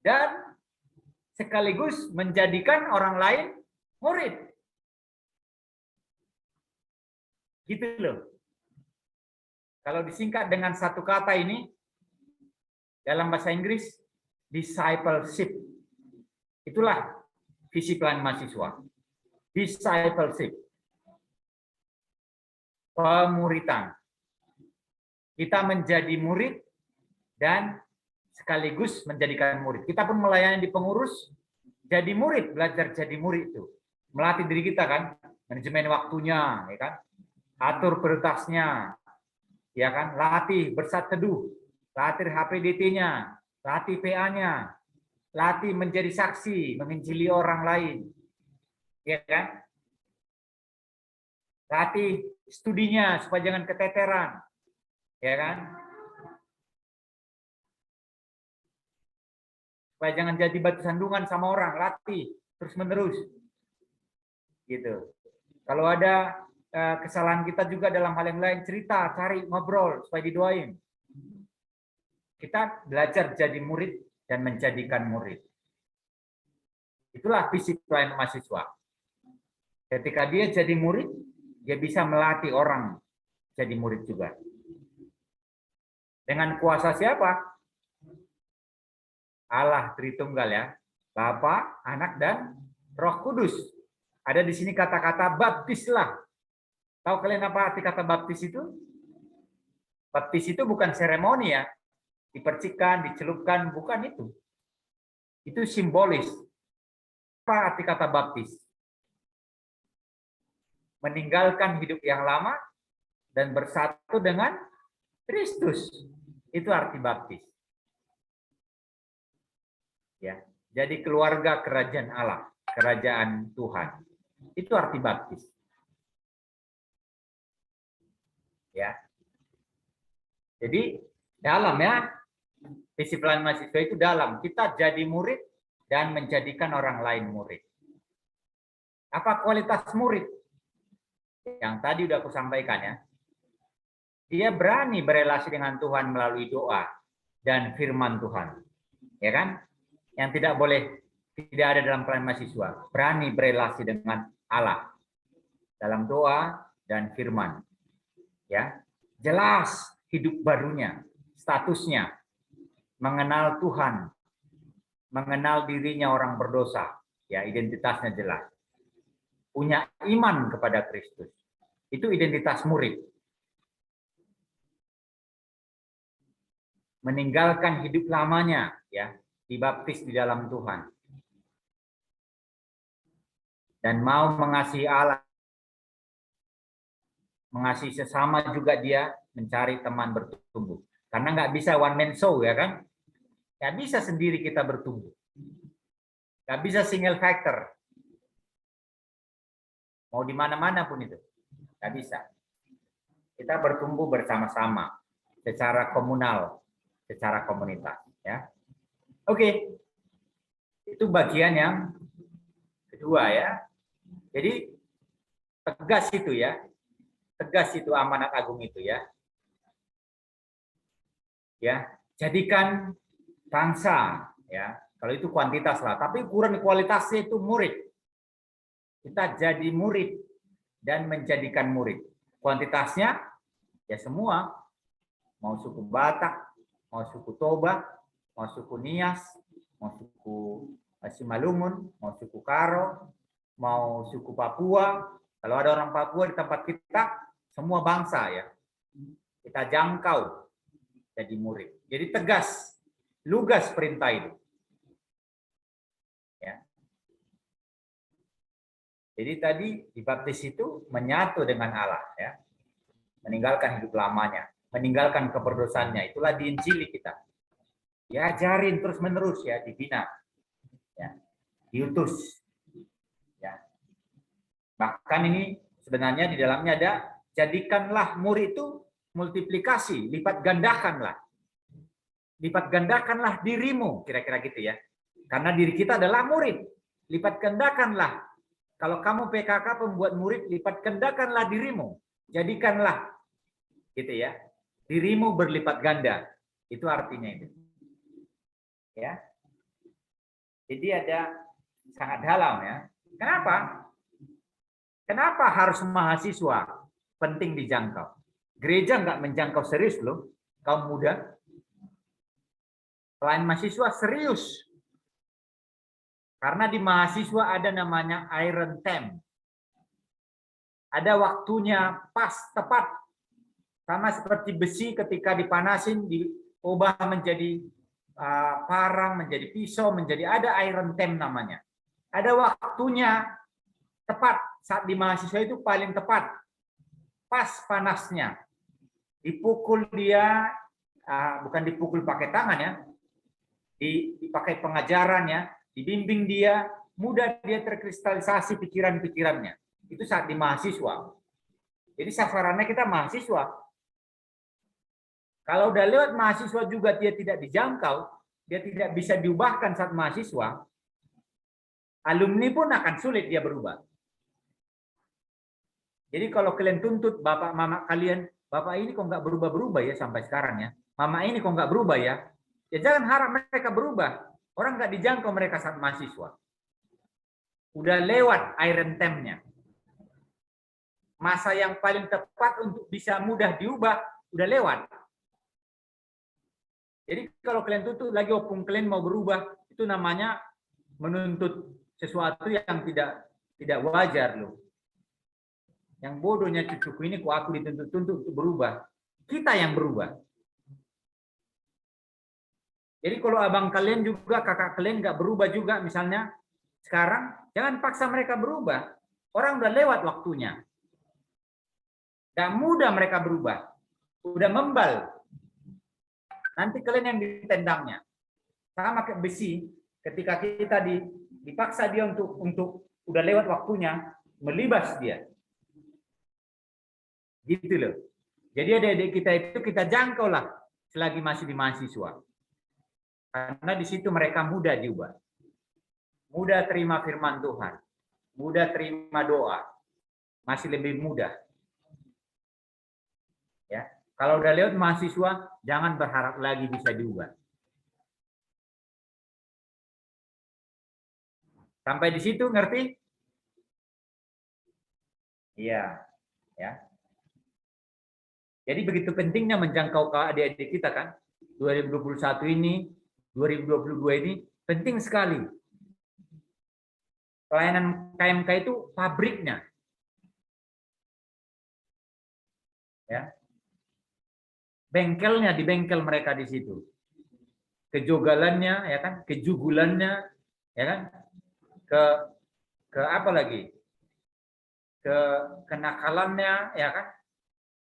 Dan sekaligus menjadikan orang lain murid. Gitu loh. Kalau disingkat dengan satu kata ini, dalam bahasa Inggris, discipleship. Itulah visi pelayanan mahasiswa. Discipleship. Pemuritan. Kita menjadi murid dan sekaligus menjadikan murid. Kita pun melayani di pengurus, jadi murid, belajar jadi murid itu. Melatih diri kita kan, manajemen waktunya, ya kan? Atur prioritasnya, ya kan? Latih bersat teduh, latih HPDT-nya, latih PA-nya, latih menjadi saksi, menginjili orang lain, ya kan? Latih studinya supaya jangan keteteran, ya kan? Supaya jangan jadi batu sandungan sama orang, latih terus-menerus. Gitu. Kalau ada kesalahan kita juga dalam hal yang lain, cerita, cari, ngobrol supaya didoain. Kita belajar jadi murid dan menjadikan murid. Itulah visi pelayanan mahasiswa. Ketika dia jadi murid, dia bisa melatih orang jadi murid juga. Dengan kuasa siapa? Allah Tritunggal ya. Bapa, Anak, dan Roh Kudus. Ada di sini kata-kata baptislah. Tahu kalian apa arti kata baptis itu? Baptis itu bukan seremoni ya. Dipercikan, dicelupkan, bukan itu. Itu simbolis. Apa arti kata baptis? Meninggalkan hidup yang lama dan bersatu dengan Kristus. Itu arti baptis. Ya, jadi keluarga kerajaan Allah, kerajaan Tuhan. Itu arti baptis. Ya. Jadi dalam ya, disiplin mahasiswa itu dalam. Kita jadi murid dan menjadikan orang lain murid. Apa kualitas murid? Yang tadi udah aku sampaikan ya. Dia berani berelasi dengan Tuhan melalui doa dan firman Tuhan. Ya kan? Yang tidak ada dalam pelayanan mahasiswa. Berani berelasi dengan Allah dalam doa dan firman. Ya. Jelas hidup barunya, statusnya, mengenal Tuhan, mengenal dirinya orang berdosa, ya identitasnya jelas. Punya iman kepada Kristus. Itu identitas murid. Meninggalkan hidup lamanya, ya, dibaptis di dalam Tuhan. Dan mau mengasihi Allah, mengasihi sesama juga dia mencari teman bertumbuh. Karena nggak bisa one man show, ya kan? Nggak bisa sendiri kita bertumbuh. Nggak bisa single factor. Mau di mana-mana pun itu. Nggak bisa. Kita bertumbuh bersama-sama. Secara komunal. Secara komunitas. Ya. Oke. Itu bagian yang kedua ya. Jadi tegas itu ya. Tegas itu amanat agung itu ya. Ya. Jadikan bangsa ya. Kalau itu kuantitas lah. Tapi ukuran kualitasnya itu murid. Kita jadi murid dan menjadikan murid. Kuantitasnya ya semua, mau suku Batak, mau suku Toba, mau suku Nias, mau suku Simalungun, mau suku Karo, mau suku Papua. Kalau ada orang Papua di tempat kita, semua bangsa ya. Kita jangkau jadi murid. Jadi tegas, lugas perintah itu. Ya. Jadi tadi dibaptis itu menyatu dengan Allah ya. Meninggalkan hidup lamanya, meninggalkan keberdosaannya. Itulah diinjili kita. Diajarin terus-menerus ya, dibina. Ya. Diutus. Ya. Bahkan ini sebenarnya di dalamnya ada jadikanlah murid itu multiplikasi, lipat gandakanlah. Lipat gandakanlah dirimu, kira-kira gitu ya. Karena diri kita adalah murid. Lipat gandakanlah. Kalau kamu PKK pembuat murid, lipat gandakanlah dirimu. Jadikanlah. Gitu ya. Dirimu berlipat ganda. Itu artinya itu. Ya. Jadi ada sangat dalam ya. Kenapa? Kenapa harus mahasiswa penting dijangkau? Gereja nggak menjangkau serius loh. Kaum muda. Pelayan mahasiswa serius. Karena di mahasiswa ada namanya iron time. Ada waktunya pas, tepat. Sama seperti besi ketika dipanasin, diubah menjadi parang, menjadi pisau, menjadi ada iron time namanya. Ada waktunya tepat. Saat di mahasiswa itu paling tepat. Pas panasnya. Dipukul dia, bukan dipukul pakai tangan ya. Dipakai pengajaran ya. Dibimbing dia, mudah dia terkristalisasi pikiran-pikirannya. Itu saat di mahasiswa. Jadi sasarannya kita mahasiswa. Kalau udah lewat mahasiswa juga dia tidak dijangkau, dia tidak bisa diubahkan saat mahasiswa, alumni pun akan sulit dia berubah. Jadi kalau kalian tuntut bapak mama kalian, bapak ini kok nggak berubah-berubah ya sampai sekarang ya, mama ini kok nggak berubah ya, ya jangan harap mereka berubah. Orang nggak dijangkau mereka saat mahasiswa. Udah lewat iron time-nya. Masa yang paling tepat untuk bisa mudah diubah, udah lewat. Jadi kalau kalian tuntut lagi opung kalian mau berubah, itu namanya menuntut sesuatu yang tidak wajar loh. Yang bodohnya cucuku ini kok aku dituntut-tuntut untuk berubah. Kita yang berubah. Jadi kalau abang kalian juga, kakak kalian nggak berubah juga misalnya, Sekarang jangan paksa mereka berubah. Orang udah lewat waktunya. Gak mudah mereka berubah. Udah membal. Nanti kalian yang ditendangnya. Sama kayak besi, ketika kita dipaksa dia untuk udah lewat waktunya, melibas dia. Gitu loh. Jadi adik-adik kita itu kita jangkau lah selagi masih di mahasiswa. Karena di situ mereka mudah diubah. Mudah terima firman Tuhan. Mudah terima doa. Masih lebih mudah. Ya. Kalau udah lewat mahasiswa, jangan berharap lagi bisa diubah. Sampai di situ ngerti? Iya. Ya. Jadi begitu pentingnya menjangkau ke adik-adik kita kan. 2021 ini, 2022 ini penting sekali. Pelayanan KMK itu pabriknya. Ya. Bengkelnya di bengkel mereka di situ. Kejogalannya ya kan, kejugulannya ya kan? Ke apa lagi? Kenakalannya ya kan?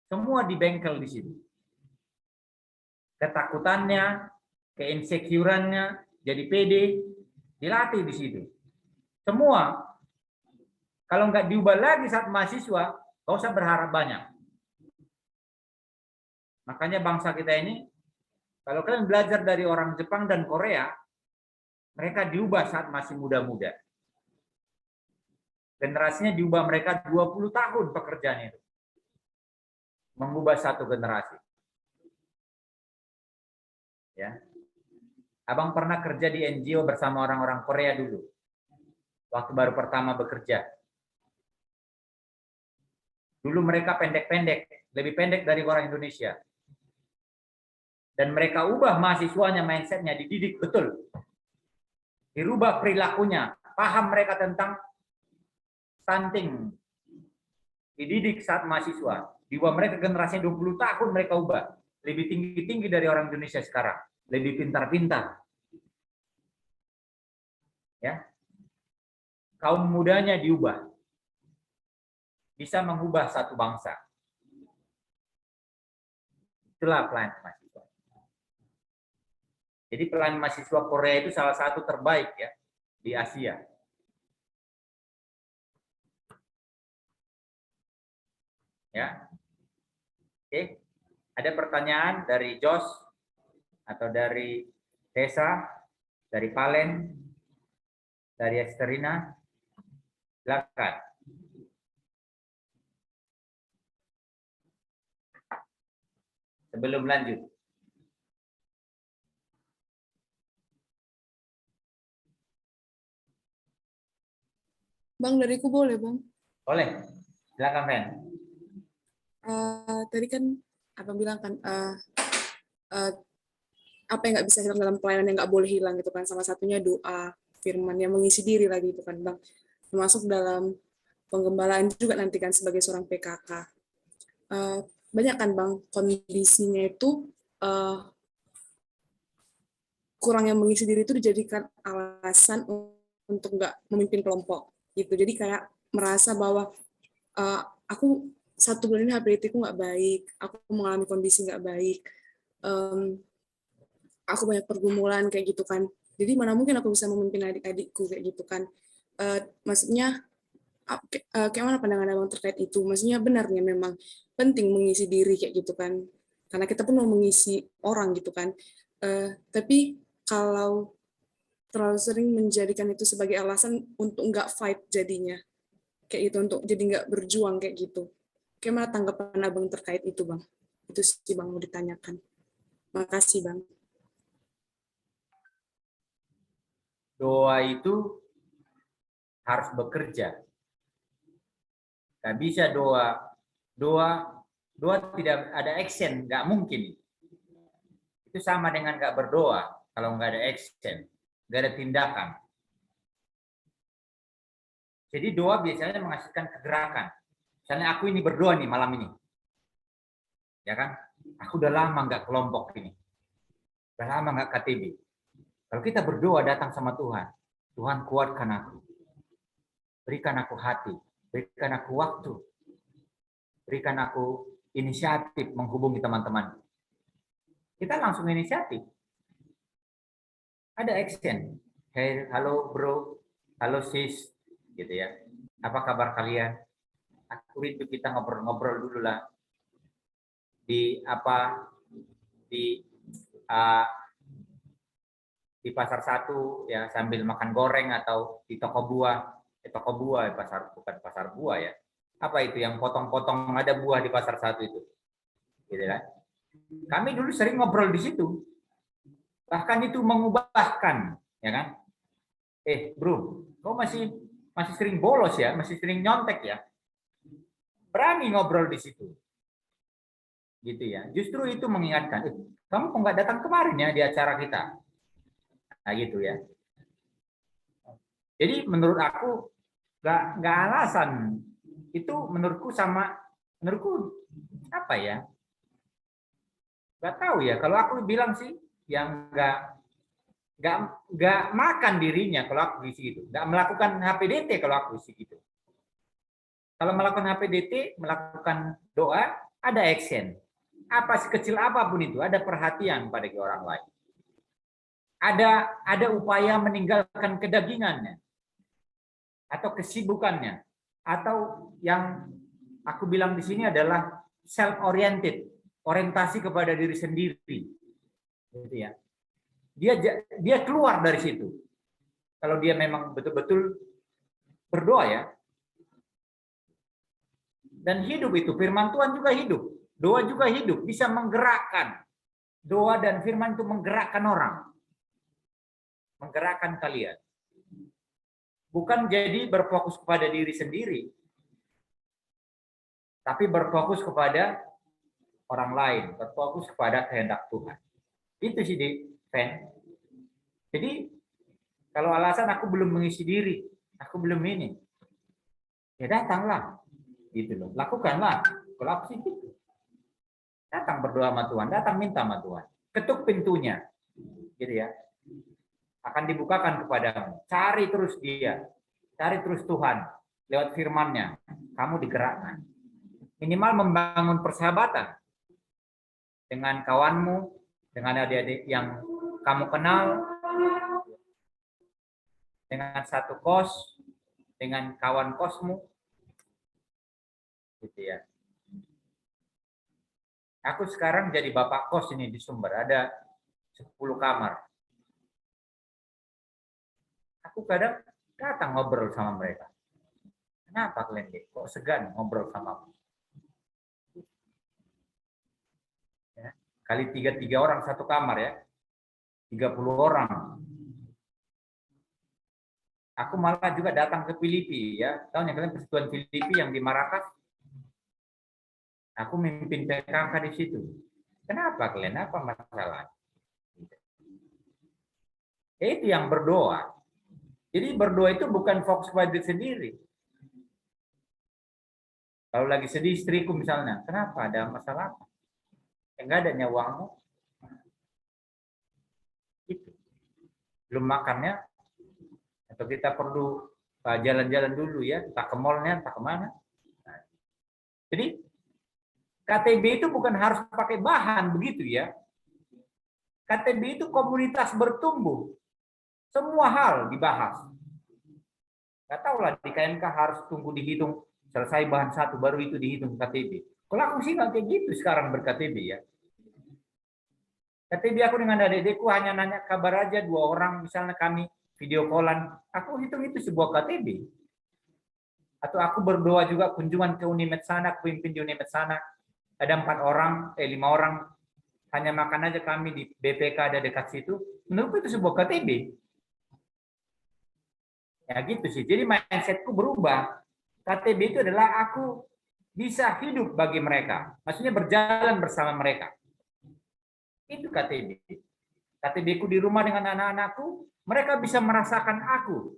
Semua di bengkel di situ. Ketakutannya, keinsecurannya, jadi pede, dilatih di situ. Semua. Kalau nggak diubah lagi saat mahasiswa, nggak usah berharap banyak. Makanya bangsa kita ini, kalau kalian belajar dari orang Jepang dan Korea, mereka diubah saat masih muda-muda. Generasinya diubah mereka 20 tahun pekerjaan itu. Mengubah satu generasi. Ya. Abang pernah kerja di NGO bersama orang-orang Korea dulu. Waktu baru pertama bekerja. Dulu mereka pendek-pendek, lebih pendek dari orang Indonesia. Dan mereka ubah mahasiswanya, mindsetnya, dididik betul. Dirubah perilakunya, paham mereka tentang stunting. Dididik saat mahasiswa. Diubah mereka generasinya 20 tahun mereka ubah. Lebih tinggi-tinggi dari orang Indonesia sekarang. Lebih pintar-pintar. Ya. Kaum mudanya diubah. Bisa mengubah satu bangsa. Itulah pelayanan mahasiswa. Jadi pelayanan mahasiswa Korea itu salah satu terbaik ya di Asia. Ya. Oke. Ada pertanyaan dari Jos atau dari Tessa, dari Palen, dari Esterina? Silakan. Sebelum lanjut. Bang, dariku boleh, Bang. Boleh. Silakan, Ren. Tadi kan Abang bilang kan apa yang nggak bisa hilang dalam pelayanan yang nggak boleh hilang gitu kan, salah satunya doa, firman yang mengisi diri lagi itu kan Bang, termasuk dalam penggembalaan juga nanti kan sebagai seorang PKK. Banyak kan Bang kondisinya itu kurang yang mengisi diri itu dijadikan alasan untuk nggak memimpin kelompok gitu, jadi kayak merasa bahwa aku 1 bulan ini HPT-ku nggak baik, aku mengalami kondisi nggak baik, aku banyak pergumulan kayak gitu kan. Jadi mana mungkin aku bisa memimpin adik-adikku kayak gitu kan. Maksudnya kayak mana pandangan Abang terkait itu? Maksudnya benarnya memang penting mengisi diri kayak gitu kan. Karena kita pun mau mengisi orang gitu kan. Tapi kalau terlalu sering menjadikan itu sebagai alasan untuk nggak fight jadinya. Kayak gitu, untuk jadi nggak berjuang kayak gitu. Kayak mana tanggapan Abang terkait itu, Bang? Itu sih Bang mau ditanyakan. Makasih, Bang. Doa itu harus bekerja. Gak bisa doa tidak ada action, nggak mungkin. Itu sama dengan nggak berdoa kalau nggak ada action, nggak ada tindakan. Jadi doa biasanya menghasilkan kegerakan. Misalnya aku ini berdoa nih malam ini, ya kan? Aku udah lama nggak kelompok ini, udah lama nggak KTB. Kalau kita berdoa datang sama Tuhan, Tuhan kuatkan aku. berikan aku hati, berikan aku waktu, berikan aku inisiatif menghubungi teman-teman. Kita langsung inisiatif. Ada action. Hey, halo bro, halo sis, gitu ya. Apa kabar kalian? Aku rindu kita ngobrol-ngobrol dulu lah. Di di uh, di pasar satu ya sambil makan goreng atau di toko buah. Toko buah bukan pasar buah ya. Apa itu yang potong-potong ada buah di pasar satu itu? Gitu kan? Kami dulu sering ngobrol di situ. Bahkan itu mengubahkan, ya kan? Bro, kau masih sering bolos ya, masih sering nyontek ya. Berani ngobrol di situ. Gitu ya. Justru itu mengingatkan, kamu kok nggak datang kemarin ya di acara kita. Nah gitu ya. Jadi menurut aku nggak alasan. Itu menurutku apa ya? Nggak tahu ya. Kalau aku bilang sih yang nggak makan dirinya kalau aku isi gitu, nggak melakukan HPDT kalau aku isi gitu. Kalau melakukan HPDT, melakukan doa, ada action. Apa sekecil apapun itu, ada perhatian pada orang lain. Ada upaya meninggalkan kedagingannya atau kesibukannya, atau yang aku bilang di sini adalah self oriented, orientasi kepada diri sendiri, gitu ya. Dia keluar dari situ. Kalau dia memang betul-betul berdoa ya. Dan hidup itu, firman Tuhan juga hidup. Doa juga hidup, bisa menggerakkan. Doa dan firman itu menggerakkan orang. Menggerakkan kalian. Bukan jadi berfokus kepada diri sendiri. Tapi berfokus kepada orang lain. Berfokus kepada kehendak Tuhan. Itu sih, Fen. Jadi, kalau alasan aku belum mengisi diri, aku belum ini, ya datanglah, gitu loh. Lakukanlah. Kalau aku sih gitu. Datang berdoa sama Tuhan, datang minta sama Tuhan. Ketuk pintunya, gitu ya. Akan dibukakan kepadamu. Cari terus dia, cari terus Tuhan lewat firman-Nya. Kamu digerakkan. Minimal membangun persahabatan dengan kawanmu, dengan adik-adik yang kamu kenal, dengan satu kos, dengan kawan kosmu, gitu ya. Aku sekarang jadi bapak kos ini di Sumber, ada 10 kamar. Aku kadang datang ngobrol sama mereka. Kenapa kalian kok segan ngobrol sama aku? Ya, kali 3 orang satu kamar ya, 30 orang. Aku malah juga datang ke Filipi ya, tahu kalian Persekutuan Filipi yang di Marrakas? Aku mimpin PKK di situ. Kenapa kalian? Apa masalah? Ya itu yang berdoa. Jadi berdoa itu bukan fokus pada diri sendiri. Kalau lagi sedih istriku misalnya, kenapa? Ada masalah apa? Enggak ada nyawamu. Itu. Belum makannya, atau kita perlu jalan-jalan dulu ya, tak ke mallnya, tak kemana. Jadi KTB itu bukan harus pakai bahan begitu ya. KTB itu komunitas bertumbuh. Semua hal dibahas. Nggak tahu lah di KMK harus tunggu dihitung selesai bahan satu baru itu dihitung KTB. Kalau aku sih nggak kayak gitu sekarang ber-KTB ya. KTB aku dengan adik-adikku hanya nanya kabar aja 2 orang misalnya kami video callan, aku hitung itu sebuah KTB. Atau aku berdoa juga kunjungan ke Unimed sana, aku pimpin di Unimed sana. Ada 5 orang, hanya makan aja kami di BPK ada dekat situ. Menurutku itu sebuah KTB. Ya gitu sih. Jadi mindsetku berubah. KTB itu adalah aku bisa hidup bagi mereka. Maksudnya berjalan bersama mereka. Itu KTB. KTB-ku di rumah dengan anak-anakku, mereka bisa merasakan aku,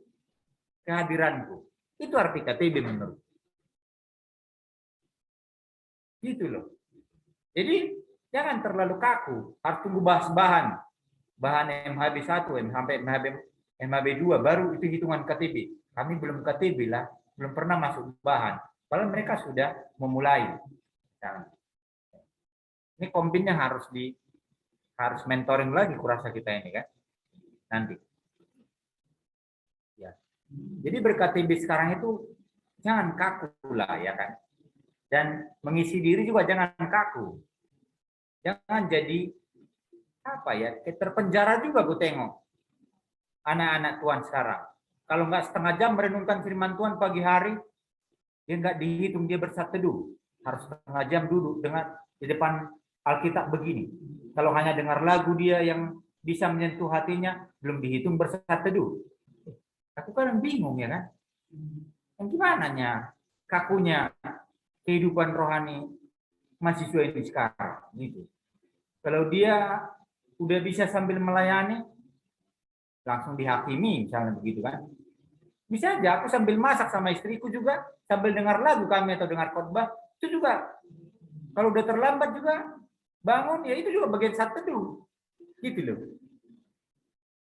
kehadiranku. Itu arti KTB menurut. Gitu loh. Jadi jangan terlalu kaku, harus tunggu bahas bahan MHB 1, sampai MHB 2 baru itu hitungan KTB. Kami belum KTB lah. belum pernah masuk bahan. Padahal mereka sudah memulai. Nah, ini kombinnya harus mentoring lagi kurasa kita ini kan nanti. Ya. Jadi berkat TB sekarang itu jangan kaku lah ya kan. Dan mengisi diri juga jangan kaku. Jangan jadi apa ya, terpenjara juga gue tengok anak-anak Tuhan sekarang. Kalau nggak setengah jam merenungkan firman Tuhan pagi hari, dia nggak dihitung dia bersat teduh. Harus setengah jam duduk dengan di depan Alkitab begini. Kalau hanya dengar lagu dia yang bisa menyentuh hatinya, belum dihitung bersat teduh. Aku kadang bingung ya kan. Yang gimana nya kakunya kehidupan rohani mahasiswa ini sekarang gitu. Kalau dia udah bisa sambil melayani, langsung dihakimi misalnya begitu kan. Bisa aja aku sambil masak sama istriku juga, sambil dengar lagu kami atau dengar khotbah, itu juga. Kalau udah terlambat juga bangun, ya itu juga bagian saat teduh. Gitu loh.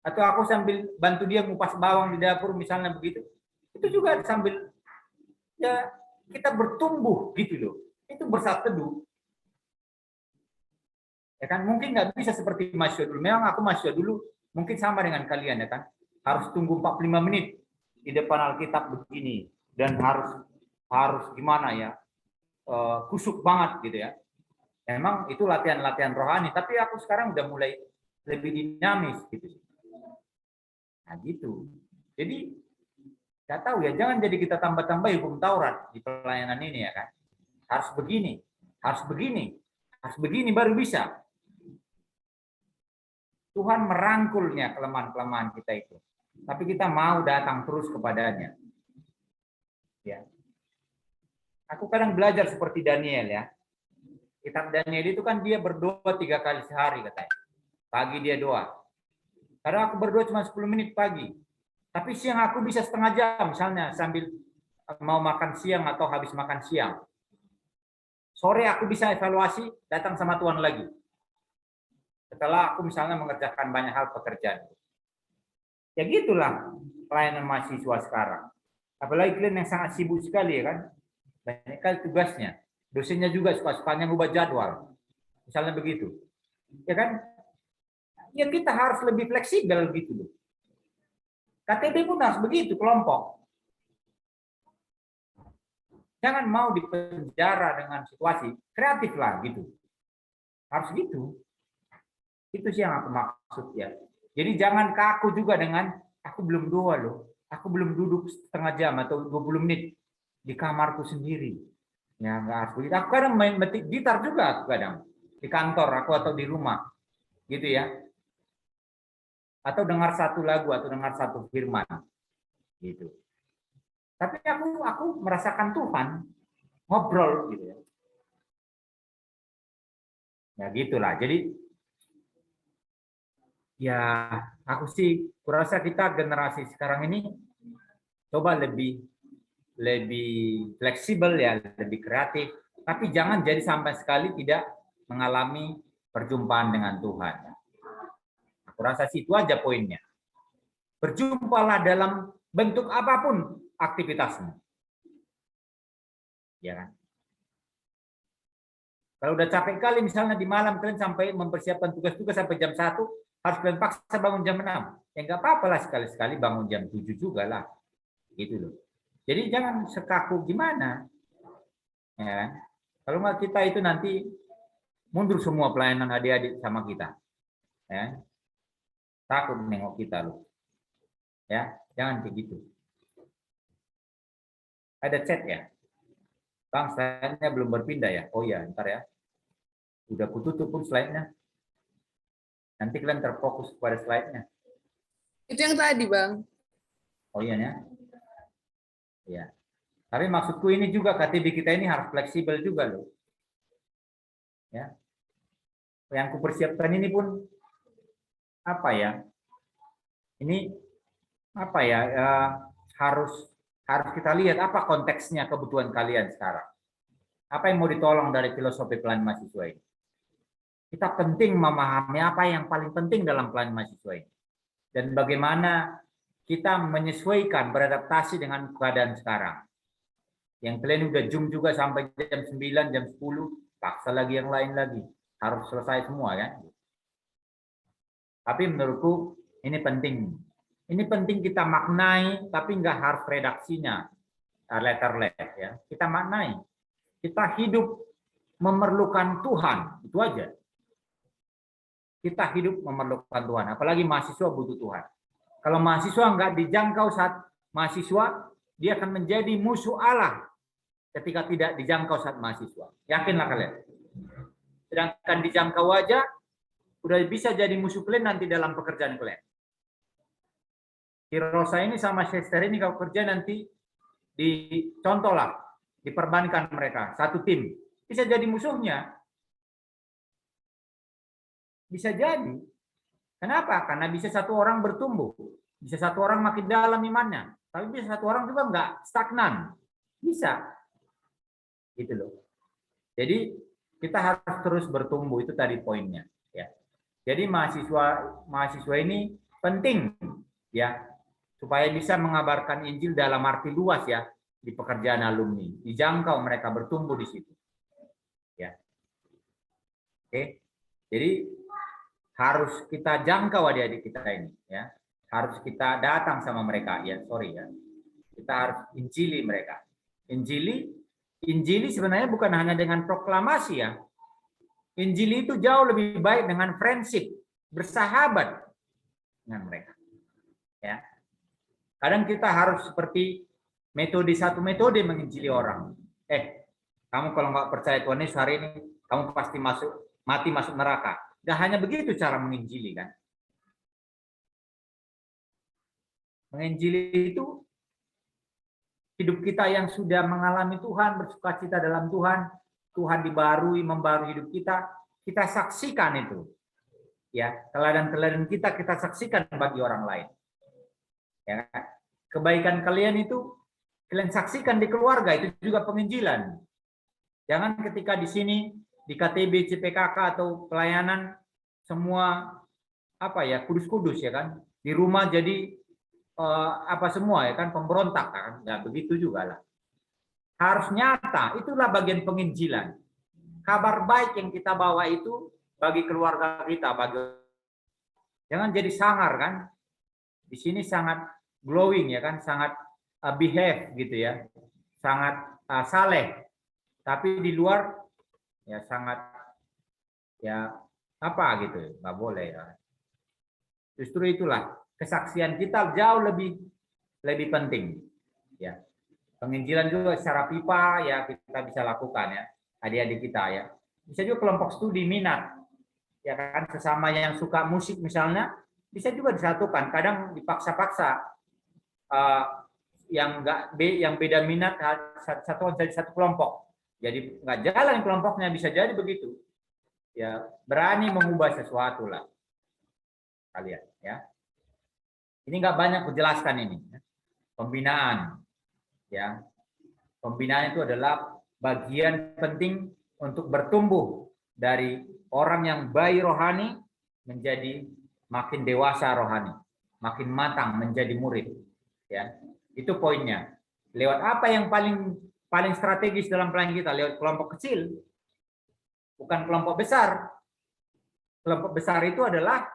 Atau aku sambil bantu dia ngupas bawang di dapur misalnya begitu. Itu juga sambil ya kita bertumbuh gitu loh. Itu bersat teduh. Ya kan mungkin nggak bisa seperti mahasiswa dulu. Memang aku mahasiswa dulu mungkin sama dengan kalian ya kan. Harus tunggu 45 menit di depan Alkitab begini dan harus gimana ya? Kusuk banget gitu ya. Memang itu latihan-latihan rohani, tapi aku sekarang udah mulai lebih dinamis gitu. Nah, gitu. Jadi nggak tahu ya, jangan jadi kita tambah-tambah hukum Taurat di pelayanan ini ya kan. Harus begini, harus begini, harus begini baru bisa. Tuhan merangkulnya kelemahan-kelemahan kita itu. Tapi kita mau datang terus kepadanya. Ya. Aku kadang belajar seperti Daniel ya. Kitab Daniel itu kan dia berdoa 3 kali sehari katanya. Pagi dia doa. Karena aku berdoa cuma 10 menit pagi. Tapi siang aku bisa setengah jam misalnya sambil mau makan siang atau habis makan siang. Sore aku bisa evaluasi, datang sama Tuhan lagi. Setelah aku misalnya mengerjakan banyak hal pekerjaan. Ya gitulah pelayanan mahasiswa sekarang. Apalagi kalian yang sangat sibuk sekali ya kan. Banyak kali tugasnya. Dosennya juga suka-sukanya ngubah jadwal. Misalnya begitu. Ya kan? Ya kita harus lebih fleksibel gitu loh. KTB pun harus begitu, kelompok. Jangan mau dipenjara dengan situasi, kreatif lah gitu. Harus gitu. Itu sih yang aku maksud ya. Jadi jangan kaku juga dengan, aku belum doa loh. Aku belum duduk setengah jam atau 20 menit di kamarku sendiri. Ya nggak harus begitu. Aku kadang main metik gitar juga aku kadang. Di kantor aku atau di rumah. Gitu ya. Atau dengar satu lagu atau dengar satu firman gitu. Tapi aku merasakan Tuhan ngobrol gitu ya. Ya gitulah. Jadi ya aku sih kurasa kita generasi sekarang ini coba lebih fleksibel ya, lebih kreatif, tapi jangan jadi sampai sekali tidak mengalami perjumpaan dengan Tuhan. Aku rasa sih itu aja poinnya. Berjumpalah dalam bentuk apapun aktivitasmu. Ya kan? Kalau udah capek kali misalnya di malam kalian sampai mempersiapkan tugas-tugas sampai jam 1, harus kalian paksa bangun jam 6. Ya enggak apa-apa lah sekali-sekali bangun jam 7 juga lah. Gitu loh. Jadi jangan sekaku gimana. Ya kan? Kalau nggak kita itu nanti mundur semua pelayanan adik-adik sama kita. Ya. Takut nengok kita loh. Ya, jangan begitu. Ada chat ya? Bang, slide-nya belum berpindah ya? Oh iya, ntar ya. Udah kututup pun slide-nya. Nanti kalian terfokus pada slide-nya. Itu yang tadi, Bang. Oh iya ya. Ya. Tapi maksudku ini juga KTB kita ini harus fleksibel juga loh. Ya. Yang kupersiapkan ini pun apa ya? Ini apa ya? Harus kita lihat apa konteksnya kebutuhan kalian sekarang. Apa yang mau ditolong dari filosofi pelayanan mahasiswa ini? Kita penting memahami apa yang paling penting dalam pelayanan mahasiswa ini. Dan bagaimana kita menyesuaikan, beradaptasi dengan keadaan sekarang. Yang kalian udah zoom juga sampai jam 9, jam 10, paksa lagi yang lain lagi. Harus selesai semua kan. Tapi menurutku ini penting. Ini penting kita maknai, tapi nggak harus redaksinya letter-letter ya. Kita maknai. Kita hidup memerlukan Tuhan, itu aja. Kita hidup memerlukan Tuhan, apalagi mahasiswa butuh Tuhan. Kalau mahasiswa nggak dijangkau saat mahasiswa, dia akan menjadi musuh Allah ketika tidak dijangkau saat mahasiswa. Yakinlah kalian. Sedangkan dijangkau aja, udah bisa jadi musuh kalian nanti dalam pekerjaan kalian. Si Rosa ini sama Chester ini kalau kerja nanti dicontohlah, diperbankan mereka, satu tim. Bisa jadi musuhnya. Bisa jadi. Kenapa? Karena bisa satu orang bertumbuh. Bisa satu orang makin dalam imannya. Tapi bisa satu orang juga nggak stagnan. Bisa. Gitu loh. Jadi kita harus terus bertumbuh. Itu tadi poinnya. Ya. Jadi mahasiswa ini penting. Ya. Supaya bisa mengabarkan Injil dalam arti luas ya. Di pekerjaan alumni. Dijangkau mereka bertumbuh di situ. Ya. Oke. Jadi harus kita jangkau adik-adik kita ini ya. Harus kita datang sama mereka ya, sorry ya. Kita harus injili mereka. Injili sebenarnya bukan hanya dengan proklamasi ya. Injili itu jauh lebih baik dengan friendship, bersahabat dengan mereka. Ya. Kadang kita harus seperti satu metode menginjili orang. Kamu kalau nggak percaya Tuhan Yesus hari ini, kamu pasti mati masuk neraka. Gak hanya begitu cara menginjili kan. Menginjili itu hidup kita yang sudah mengalami Tuhan, bersukacita dalam Tuhan, Tuhan membarui hidup kita, kita saksikan itu. Ya, teladan-teladan kita saksikan bagi orang lain. Ya, kebaikan kalian itu kalian saksikan di keluarga, itu juga penginjilan. Jangan ketika di sini di KTB, CPKK atau pelayanan semua kudus-kudus ya kan, di rumah jadi semua ya kan, pemberontak kan, nggak begitu juga lah. Harus nyata, itulah bagian penginjilan. Kabar baik yang kita bawa itu bagi keluarga kita, jangan jadi sangar kan. Di sini sangat glowing ya kan, sangat behave gitu ya, sangat saleh. Tapi di luar ya sangat gitu, nggak boleh ya. Justru itulah kesaksian kita jauh lebih penting ya. Penginjilan juga secara pipa ya kita bisa lakukan ya, adik-adik kita ya. Bisa juga kelompok studi minat ya kan, sesama yang suka musik misalnya bisa juga disatukan. Kadang dipaksa-paksa yang beda minat satu kelompok. Jadi nggak jalan kelompoknya, bisa jadi begitu. Ya, berani mengubah sesuatu lah kalian ya. Ini nggak banyak kujelaskan ini. Pembinaan ya. Pembinaan itu adalah bagian penting untuk bertumbuh dari orang yang bayi rohani menjadi makin dewasa rohani, makin matang menjadi murid ya. Itu poinnya. Lewat apa yang paling strategis dalam pelayanan kita? Lewat kelompok kecil. Bukan kelompok besar. Kelompok besar itu adalah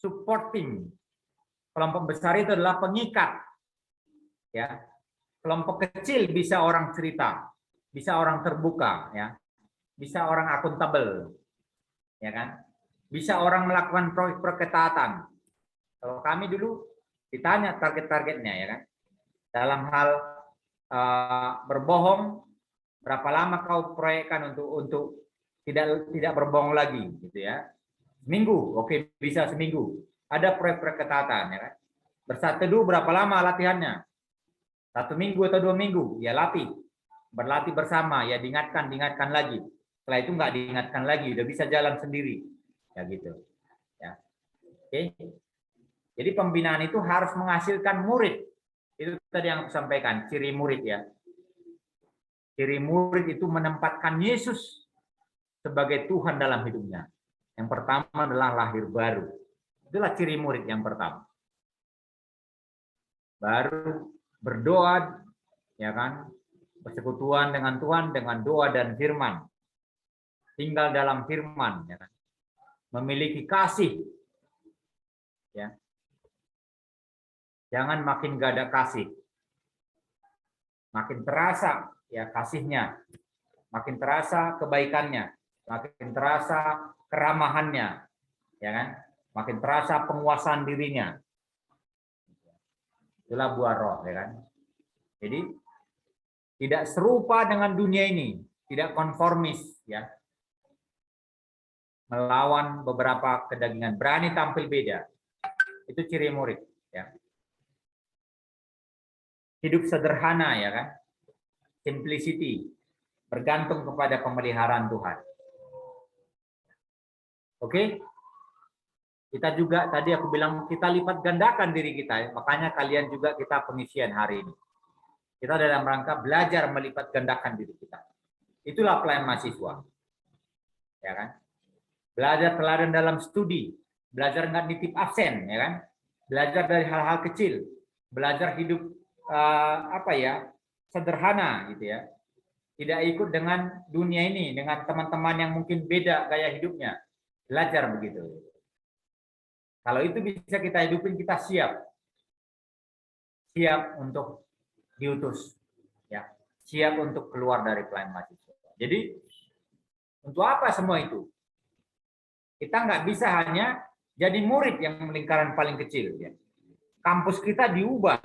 supporting. Kelompok besar itu adalah pengikat. Ya. Kelompok kecil bisa orang cerita, bisa orang terbuka ya. Bisa orang akuntabel. Ya kan? Bisa orang melakukan perketatan. Kalau kami dulu ditanya target-targetnya ya kan. Dalam hal berbohong, berapa lama kau proyekkan untuk tidak berbohong lagi, gitu ya? Seminggu, oke, bisa seminggu. Ada proyek ketatan, ya kan? Bersatu teduh berapa lama latihannya? 1 minggu atau 2 minggu, ya latih. Berlatih bersama, ya diingatkan lagi. Setelah itu nggak diingatkan lagi, udah bisa jalan sendiri, ya gitu. Ya, oke. Jadi pembinaan itu harus menghasilkan murid. Itu tadi yang aku sampaikan, ciri murid ya. Ciri murid itu menempatkan Yesus sebagai Tuhan dalam hidupnya. Yang pertama adalah lahir baru. Itulah ciri murid yang pertama. Baru berdoa, ya kan? Persekutuan dengan Tuhan dengan doa dan firman. Tinggal dalam firman, ya kan? Memiliki kasih. Ya. Jangan makin gak ada kasih. Makin terasa ya kasihnya, makin terasa kebaikannya, makin terasa keramahannya, ya kan? Makin terasa penguasaan dirinya. Itulah buah roh, ya kan? Jadi tidak serupa dengan dunia ini, tidak konformis, ya. Melawan beberapa kedagingan, berani tampil beda. Itu ciri murid, ya. Hidup sederhana, ya kan? Simplicity, bergantung kepada pemeliharaan Tuhan. Oke? Kita juga tadi aku bilang kita lipat gandakan diri kita, makanya kalian juga kita pengisian hari ini. Kita dalam rangka belajar melipat gandakan diri kita. Itulah pelayan mahasiswa. Ya kan? Belajar teladan dalam studi, belajar nggak nitip absen, ya kan? Belajar dari hal-hal kecil, belajar hidup sederhana gitu ya. Tidak ikut dengan dunia ini, dengan teman-teman yang mungkin beda gaya hidupnya. Belajar begitu. Kalau itu bisa kita hidupin, kita siap. Siap untuk diutus. Ya. Siap untuk keluar dari pelayan mahasiswa. Jadi, untuk apa semua itu? Kita nggak bisa hanya jadi murid yang lingkaran paling kecil. Ya. Kampus kita diubah.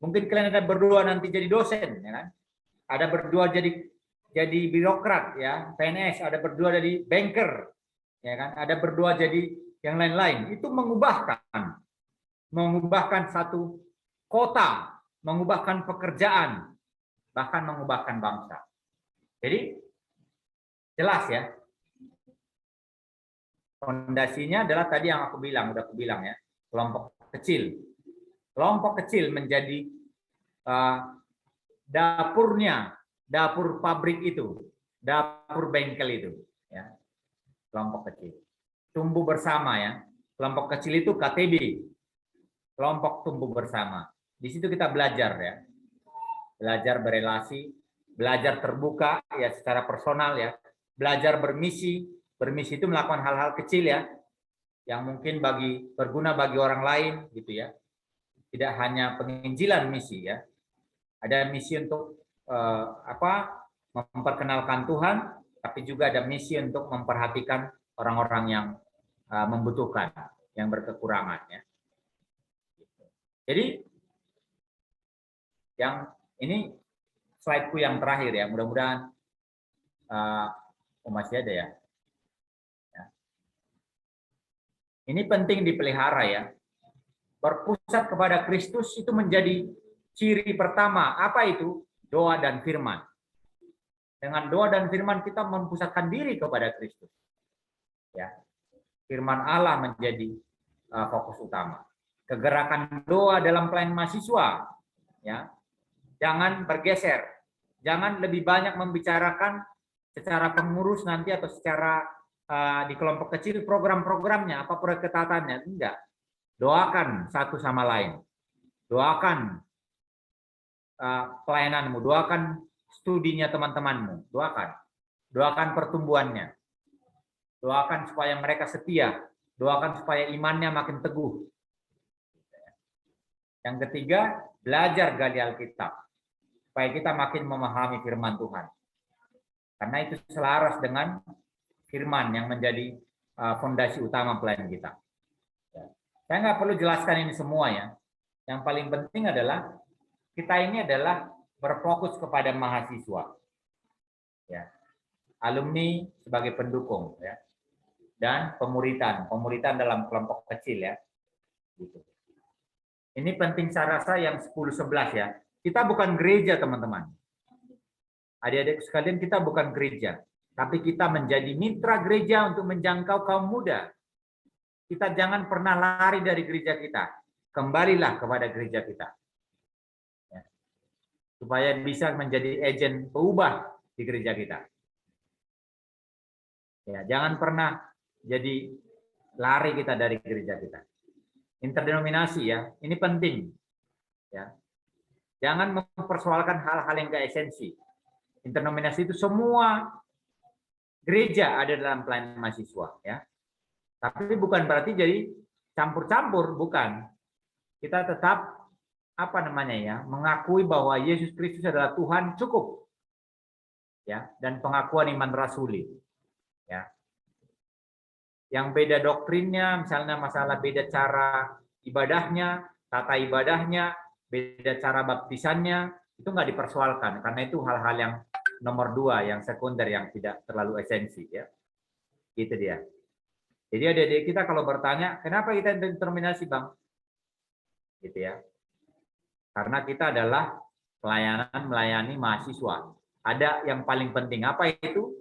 Mungkin kalian ada berdua nanti jadi dosen, ya kan? Ada berdua jadi birokrat, ya, PNS. Ada berdua jadi banker, ya kan? Ada berdua jadi yang lain-lain. Itu mengubahkan satu kota, mengubahkan pekerjaan, bahkan mengubahkan bangsa. Jadi jelas ya. Fondasinya adalah tadi yang udah aku bilang ya, kelompok kecil. Kelompok kecil menjadi dapurnya, dapur pabrik itu, dapur bengkel itu, ya. Kelompok kecil. Tumbuh bersama ya. Kelompok kecil itu KTB. Kelompok tumbuh bersama. Di situ kita belajar ya. Belajar berelasi, belajar terbuka ya secara personal ya. Belajar bermisi. Bermisi itu melakukan hal-hal kecil ya. Yang mungkin berguna bagi orang lain gitu ya. Tidak hanya penginjilan misi ya. Ada misi untuk memperkenalkan Tuhan, tapi juga ada misi untuk memperhatikan orang-orang yang membutuhkan, yang berkekurangan ya. Jadi yang ini slide-ku yang terakhir ya, mudah-mudahan masih ada ya. Ini penting dipelihara ya. Berpusat kepada Kristus itu menjadi ciri pertama. Apa itu? Doa dan firman. Dengan doa dan firman kita mempusatkan diri kepada Kristus. Ya. Firman Allah menjadi fokus utama. Kegerakan doa dalam pelayanan mahasiswa. Ya. Jangan bergeser. Jangan lebih banyak membicarakan secara pengurus nanti atau secara di kelompok kecil program-programnya, apa ketatannya. Enggak. Doakan satu sama lain. Doakan pelayananmu. Doakan studinya teman-temanmu. Doakan. Doakan pertumbuhannya. Doakan supaya mereka setia. Doakan supaya imannya makin teguh. Yang ketiga, belajar gali Alkitab. Supaya kita makin memahami firman Tuhan. Karena itu selaras dengan firman yang menjadi fondasi utama pelayanan kita. Saya nggak perlu jelaskan ini semua ya. Yang paling penting adalah kita ini adalah berfokus kepada mahasiswa, ya, alumni sebagai pendukung, ya, dan pemuritan dalam kelompok kecil ya. Gitu. Ini penting saya rasa yang 10-11 ya. Kita bukan gereja teman-teman. Adik-adik sekalian kita bukan gereja, tapi kita menjadi mitra gereja untuk menjangkau kaum muda. Kita jangan pernah lari dari gereja kita. Kembalilah kepada gereja kita. Ya. Supaya bisa menjadi agen peubah di gereja kita. Ya, jangan pernah jadi lari kita dari gereja kita. Interdenominasi ya, ini penting. Ya. Jangan mempersoalkan hal-hal yang gak esensi. Internominasi itu semua gereja ada dalam pelayanan mahasiswa, ya. Tapi bukan berarti jadi campur-campur, bukan. Kita tetap mengakui bahwa Yesus Kristus adalah Tuhan, cukup. Ya, dan pengakuan iman rasuli. Ya. Yang beda doktrinnya, misalnya masalah beda cara ibadahnya, tata ibadahnya, beda cara baptisannya, itu nggak dipersoalkan, karena itu hal-hal yang nomor 2, yang sekunder, yang tidak terlalu esensi, ya. Gitu dia. Jadi adik-adik kita kalau bertanya, kenapa kita internominasi, Bang? Gitu ya. Karena kita adalah pelayanan melayani mahasiswa. Ada yang paling penting, apa itu?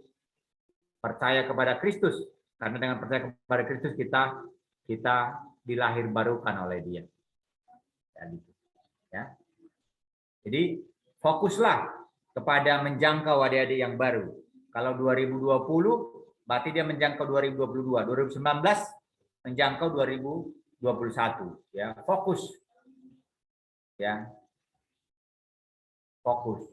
Percaya kepada Kristus. Karena dengan percaya kepada Kristus kita dilahirbarukan oleh Dia. Ya. Jadi fokuslah kepada menjangkau adik-adik yang baru. Kalau 2020 berarti dia menjangkau 2022, 2019 menjangkau 2021. Ya, fokus. Ya, fokus.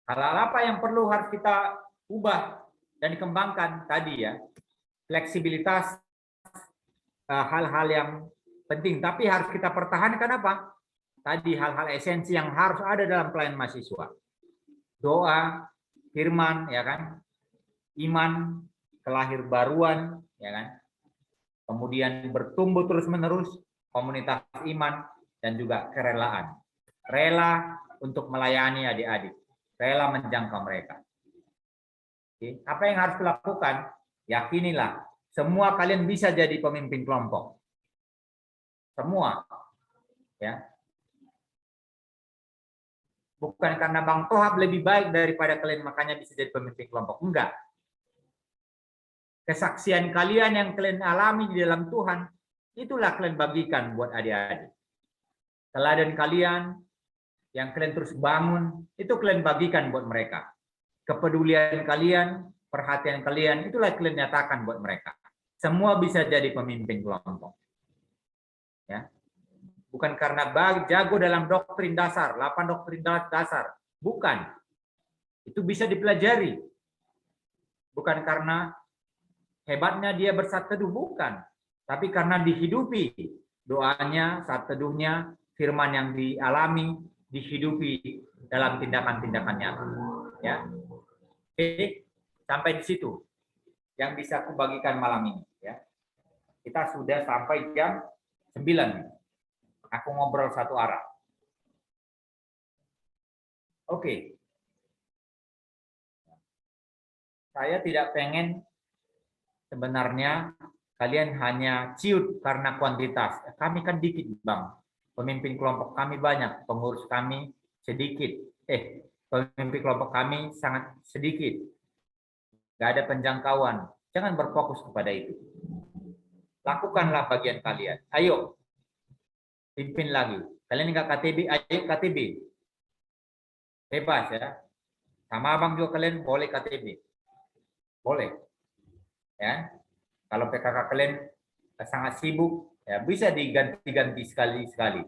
Hal-hal apa yang perlu harus kita ubah dan dikembangkan tadi, ya? Fleksibilitas, hal-hal yang penting, tapi harus kita pertahankan apa? Tadi hal-hal esensi yang harus ada dalam pelayanan mahasiswa. Doa, firman, ya kan? Iman, kelahirbaruan, ya kan? Kemudian bertumbuh terus-menerus, komunitas iman, dan juga kerelaan. Rela untuk melayani adik-adik, rela menjangkau mereka. Oke. Apa yang harus dilakukan? Yakinilah, semua kalian bisa jadi pemimpin kelompok. Semua. Ya. Bukan karena Bang Tohab lebih baik daripada kalian makanya bisa jadi pemimpin kelompok. Enggak. Kesaksian kalian yang kalian alami di dalam Tuhan, itulah kalian bagikan buat adik-adik. Teladan kalian yang kalian terus bangun, itu kalian bagikan buat mereka. Kepedulian kalian, perhatian kalian, itulah kalian nyatakan buat mereka. Semua bisa jadi pemimpin kelompok. Ya. Bukan karena jago dalam doktrin dasar, 8 doktrin dasar. Bukan. Itu bisa dipelajari. Bukan karena hebatnya dia bersaat teduh, bukan. Tapi karena dihidupi doanya, saat teduhnya, firman yang dialami, dihidupi dalam tindakan-tindakan nyata. Ya. Oke, sampai di situ yang bisa aku bagikan malam ini. Ya. Kita sudah sampai jam 9. Aku ngobrol satu arah. Oke. Saya tidak pengen sebenarnya kalian hanya ciut karena kuantitas. Kami kan dikit, Bang. Pemimpin kelompok kami banyak, pengurus kami sedikit. Pemimpin kelompok kami sangat sedikit. Gak ada penjangkauan. Jangan berfokus kepada itu. Lakukanlah bagian kalian. Ayo. Pimpin lagi. Kalian nggak KTB, ayo KTB. Bebas, ya. Sama abang juga kalian boleh KTB. Boleh. Ya. Kalau PKK kalian sangat sibuk, ya bisa diganti-ganti sekali-sekali.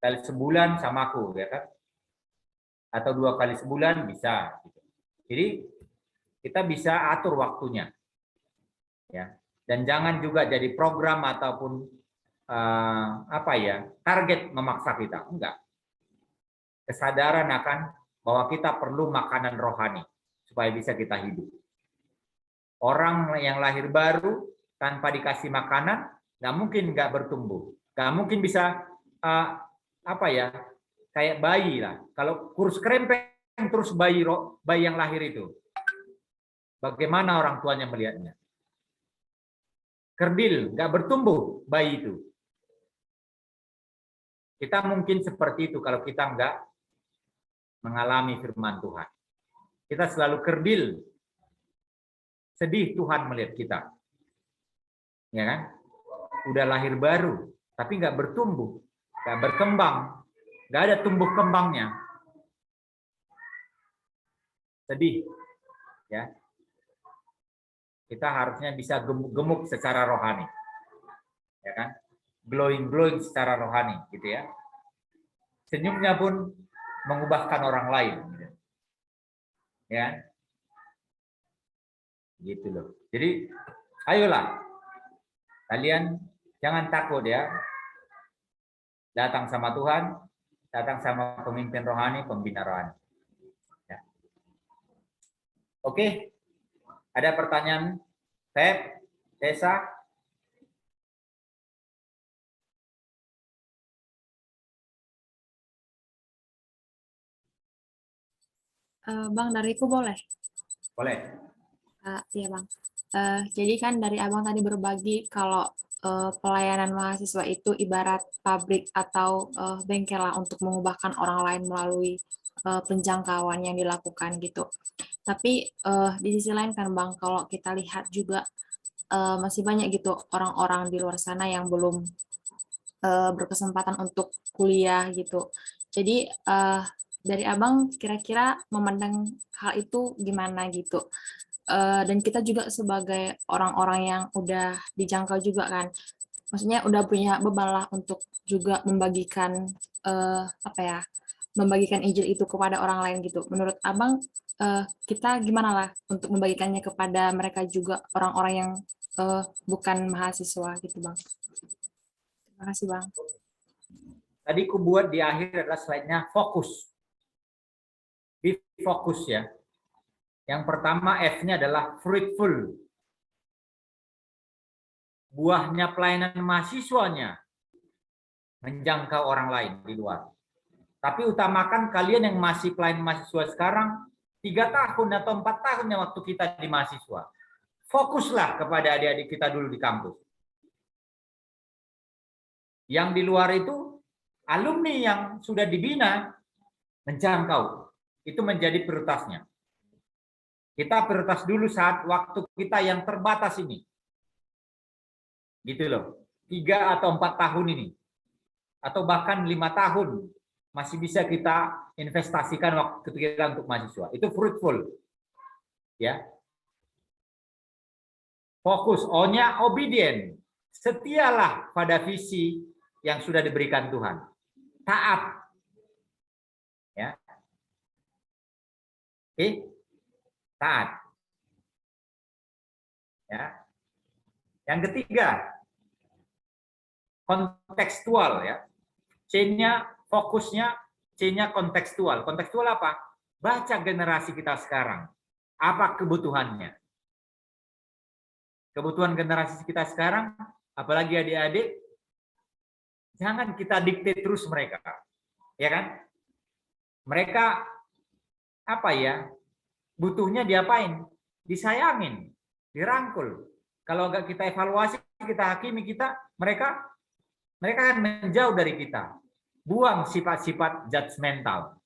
Kali sebulan sama aku, ya kan? Atau 2 kali sebulan bisa. Jadi kita bisa atur waktunya. Ya. Dan jangan juga jadi program ataupun target memaksa kita. Enggak. Kesadaran akan bahwa kita perlu makanan rohani supaya bisa kita hidup. Orang yang lahir baru tanpa dikasih makanan nggak mungkin nggak bertumbuh, nggak mungkin bisa kayak bayi lah. Kalau kurus kerempeng terus bayi yang lahir itu, bagaimana orang tuanya melihatnya? Kerdil, nggak bertumbuh bayi itu. Kita mungkin seperti itu kalau kita nggak mengalami firman Tuhan. Kita selalu kerdil. Sedih Tuhan melihat kita. Ya kan? Udah lahir baru, tapi nggak bertumbuh, nggak berkembang, nggak ada tumbuh kembangnya. Sedih. Ya. Kita harusnya bisa gemuk secara rohani. Ya kan? Glowing secara rohani gitu ya. Senyumnya pun mengubahkan orang lain. Ya, gitu loh. Jadi, ayolah, kalian jangan takut ya. Datang sama Tuhan, datang sama pemimpin rohani, pembina rohani. Ya. Oke, ada pertanyaan? Feb, Tessa? Bang, dariku boleh? Boleh. Iya Bang. Jadi kan dari Abang tadi berbagi kalau pelayanan mahasiswa itu ibarat pabrik atau bengkel lah untuk mengubahkan orang lain melalui penjangkauan yang dilakukan gitu. Tapi di sisi lain kan Bang, kalau kita lihat juga masih banyak gitu orang-orang di luar sana yang belum berkesempatan untuk kuliah gitu. Jadi dari Abang kira-kira memandang hal itu gimana gitu? Dan kita juga sebagai orang-orang yang udah dijangkau juga kan, maksudnya udah punya beban lah untuk juga membagikan membagikan Injil itu kepada orang lain gitu. Menurut Abang kita gimana lah untuk membagikannya kepada mereka juga orang-orang yang bukan mahasiswa gitu Bang. Terima kasih Bang. Tadi ku buat di akhir adalah slide-nya fokus. Be fokus ya. Yang pertama F-nya adalah fruitful. Buahnya pelayanan mahasiswanya menjangkau orang lain di luar. Tapi utamakan kalian yang masih pelayan mahasiswa sekarang, 3 tahun atau 4 tahunnya waktu kita di mahasiswa. Fokuslah kepada adik-adik kita dulu di kampus. Yang di luar itu, alumni yang sudah dibina, menjangkau. Itu menjadi prioritasnya. Kita prioritas dulu saat waktu kita yang terbatas ini. Gitu loh. 3 atau 4 tahun ini. Atau bahkan 5 tahun. Masih bisa kita investasikan waktu kita untuk mahasiswa. Itu fruitful. Ya. Fokus. O-nya obedient. Setialah pada visi yang sudah diberikan Tuhan. Taat. Ya. Oke. Taat. Ya. Yang ketiga, kontekstual ya. C-nya fokusnya, C-nya kontekstual. Kontekstual apa? Baca generasi kita sekarang. Apa kebutuhannya? Kebutuhan generasi kita sekarang, apalagi adik-adik, jangan kita dikte terus mereka. Ya kan? Mereka apa ya? Butuhnya diapain? Disayangin, dirangkul. Kalau enggak kita evaluasi, kita hakimi mereka akan menjauh dari kita. Buang sifat-sifat judgmental.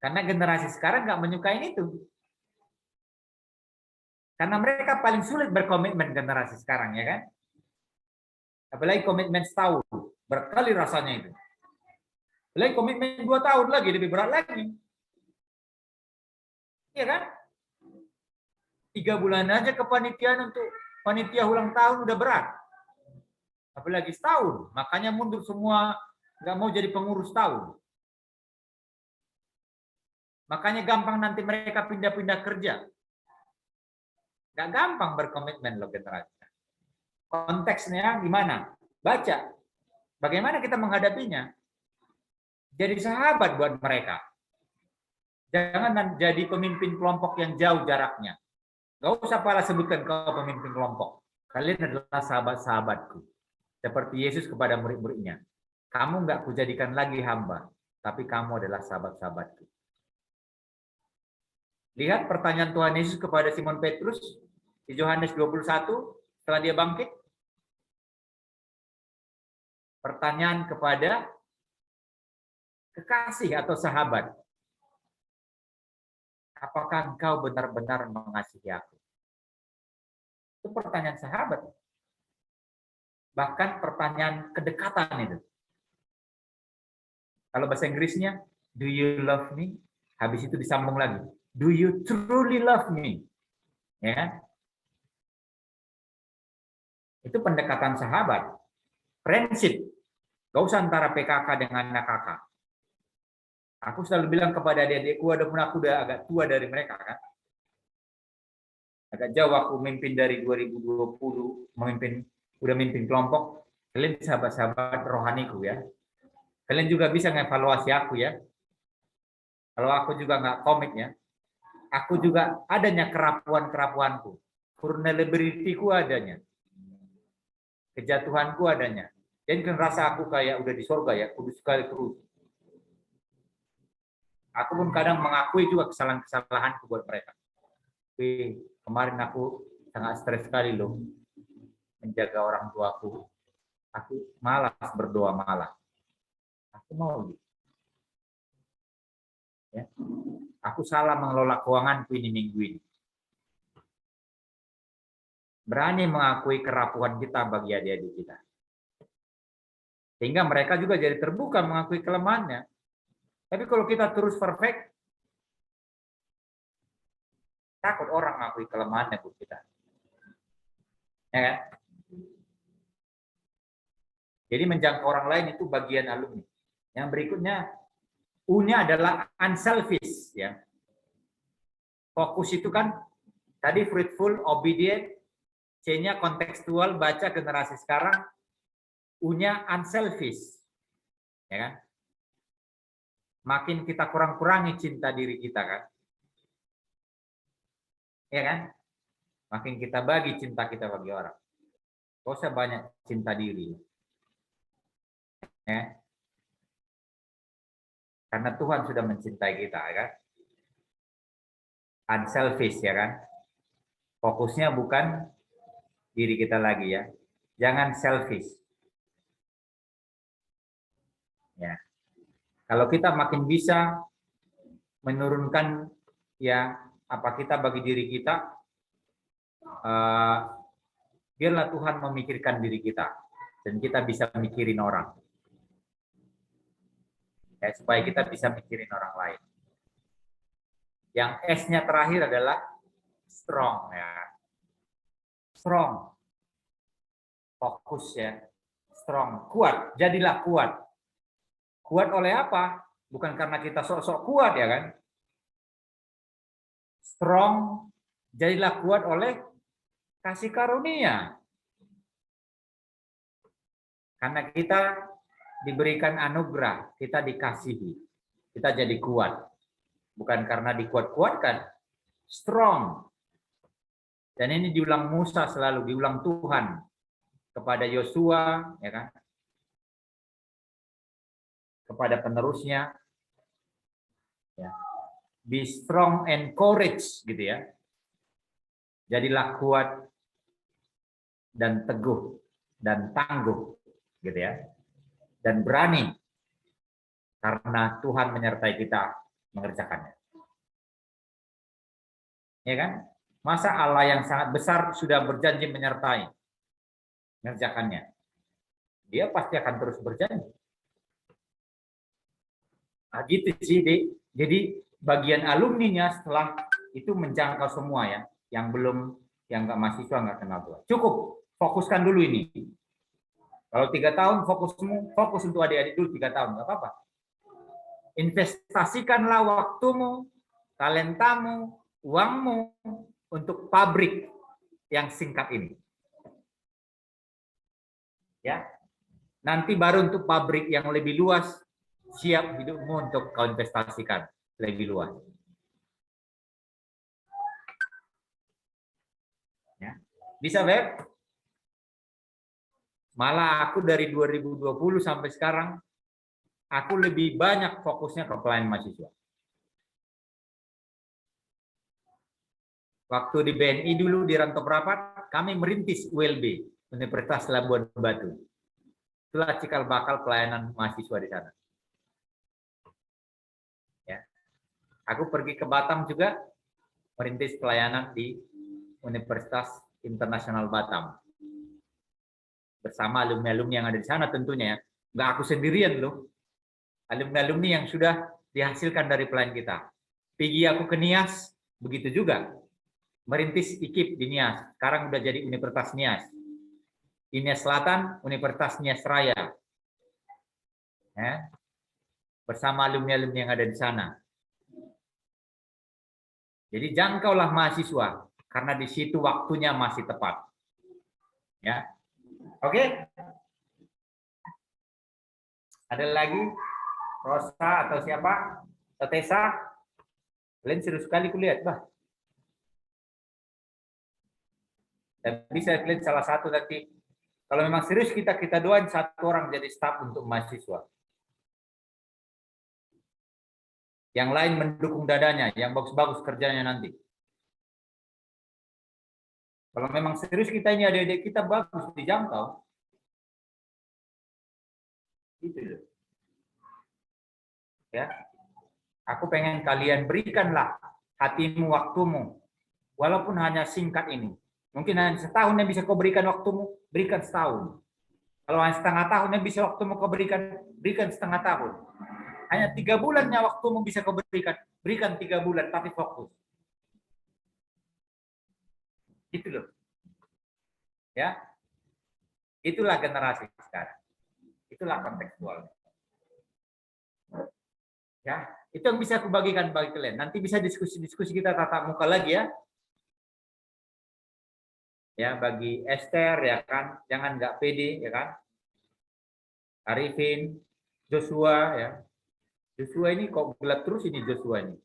Karena generasi sekarang nggak menyukai itu. Karena mereka paling sulit berkomitmen generasi sekarang, ya kan? Apalagi komitmen setahun, berat kali rasanya itu. Apalagi komitmen 2 tahun lagi, lebih berat lagi. Iya kan? 3 bulan aja kepanitiaan untuk panitia ulang tahun udah berat. Apalagi setahun, makanya mundur semua, nggak mau jadi pengurus tahun. Makanya gampang nanti mereka pindah-pindah kerja. Nggak gampang berkomitmen loh generasi. Konteksnya gimana? Baca. Bagaimana kita menghadapinya? Jadi sahabat buat mereka. Jangan jadi pemimpin kelompok yang jauh jaraknya. Nggak usah pala sebutkan kau pemimpin kelompok. Kalian adalah sahabat-sahabatku. Seperti Yesus kepada murid-muridnya. Kamu nggak kujadikan lagi hamba, tapi kamu adalah sahabat-sahabatku. Lihat pertanyaan Tuhan Yesus kepada Simon Petrus di Yohanes 21 setelah dia bangkit. Pertanyaan kepada kekasih atau sahabat. Apakah engkau benar-benar mengasihi aku? Itu pertanyaan sahabat. Bahkan pertanyaan kedekatan itu. Kalau bahasa Inggrisnya, do you love me? Habis itu disambung lagi. Do you truly love me? Ya. Itu pendekatan sahabat. Friendship. Gak usah antara PKK dengan AKK. Aku selalu bilang kepada adik-adikku, walaupun aku udah agak tua dari mereka kan. Agak jauh aku memimpin dari 2020, udah memimpin kelompok. Kalian sahabat-sahabat rohaniku ya. Kalian juga bisa ngevaluasi aku ya. Kalau aku juga nggak komit ya. Aku juga adanya kerapuan-kerapuanku. Vulnerability-ku adanya. Kejatuhanku adanya. Jadi kan rasa aku kayak udah di surga ya, kudus sekali terus. Aku pun kadang mengakui juga kesalahan-kesalahanku buat mereka. Tapi kemarin aku sangat stres sekali loh menjaga orang tuaku. Aku malas berdoa malah. Aku mau gitu. Ya. Aku salah mengelola keuanganku ini minggu ini. Berani mengakui kerapuhan kita bagi adik-adik kita. Sehingga mereka juga jadi terbuka mengakui kelemahannya. Tapi kalau kita terus perfect, takut orang mengakui kelemahannya buat kita. Ya kan? Jadi menjangkau orang lain itu bagian alumni. Yang berikutnya, U-nya adalah unselfish. Ya. Fokus itu kan tadi fruitful, obedient, C-nya kontekstual, baca generasi sekarang, U-nya unselfish. Ya kan? Makin kita kurang-kurangi cinta diri kita kan. Ya kan? Makin kita bagi cinta kita bagi orang. Gak usah banyak cinta diri. Ya. Karena Tuhan sudah mencintai kita kan. Unselfish ya kan. Fokusnya bukan diri kita lagi ya. Jangan selfish. Ya. Kalau kita makin bisa menurunkan ya apa kita bagi diri kita, biarlah Tuhan memikirkan diri kita dan kita bisa mikirin orang. Ya, supaya kita bisa mikirin orang lain. Yang S-nya terakhir adalah strong ya. Strong. Fokus ya. Strong, kuat. Jadilah kuat. Kuat oleh apa? Bukan karena kita sok-sok kuat ya kan? Strong, jadilah kuat oleh kasih karunia. Karena kita diberikan anugerah, kita dikasihi, kita jadi kuat. Bukan karena dikuat-kuatkan, strong. Dan ini diulang Musa selalu, diulang Tuhan kepada Yosua, ya kan? Kepada penerusnya. Ya. Be strong and courage, gitu ya. Jadilah kuat dan teguh dan tangguh, gitu ya. Dan berani karena Tuhan menyertai kita mengerjakannya. Ya kan? Masa Allah yang sangat besar sudah berjanji menyertai mengerjakannya. Dia pasti akan terus berjanji. Nah, gitu sih, Dik. Jadi bagian alumninya setelah itu menjangkau semua ya, yang belum, yang nggak mahasiswa nggak kenal Tuhan. Cukup, fokuskan dulu ini. Kalau 3 tahun fokus untuk adik-adik dulu 3 tahun, nggak apa-apa. Investasikanlah waktumu, talentamu, uangmu untuk pabrik yang singkat ini. Ya, nanti baru untuk pabrik yang lebih luas, siap hidupmu untuk kau investasikan lebih luas. Ya. Bisa, Beb? Malah aku dari 2020 sampai sekarang, aku lebih banyak fokusnya ke pelayanan mahasiswa. Waktu di BNI dulu di Rantau Prapat, kami merintis ULB, Universitas Labuan Batu. Itulah cikal bakal pelayanan mahasiswa di sana. Ya. Aku pergi ke Batam juga, merintis pelayanan di Universitas Internasional Batam. Bersama alumni-alumni yang ada di sana tentunya ya. Nggak aku sendirian loh. Alumni-alumni yang sudah dihasilkan dari pelayan kita. Pergi aku ke Nias, begitu juga. Merintis IKIP di Nias. Sekarang udah jadi Universitas Nias. Di Nias Selatan, Universitas Nias Raya. Ya. bersama alumni-alumni yang ada di sana. Jadi jangkaulah mahasiswa karena di situ waktunya masih tepat. Ya. Oke? Ada lagi? Rosa atau siapa? Atau Tessa? Kalian serius sekali kulihat, bah. Dan bisa kalian salah satu nanti. Kalau memang serius kita doain satu orang jadi staf untuk mahasiswa. Yang lain mendukung dadanya, yang bagus-bagus kerjanya nanti. Kalau memang serius kita ini adik-adik kita bagus dijangkau. Gitu loh. Ya. Aku pengen kalian berikanlah hatimu, waktumu. Walaupun hanya singkat ini. Mungkin hanya setahun yang bisa kau berikan waktumu, berikan setahun. Kalau hanya setengah tahun yang bisa waktumu kau berikan setengah tahun. Hanya 3 bulannya waktumu bisa kau berikan 3 bulan, tapi fokus. Gitu loh. Ya. Itulah generasi sekarang. Itulah kontekstualnya. Ya, itu yang bisa aku bagikan bagi kalian. Nanti bisa diskusi kita tatap muka lagi ya. Ya, bagi Esther ya kan, jangan nggak pede ya kan. Arifin, Joshua ya. Joshua ini kok gelap terus ini Joshua ini.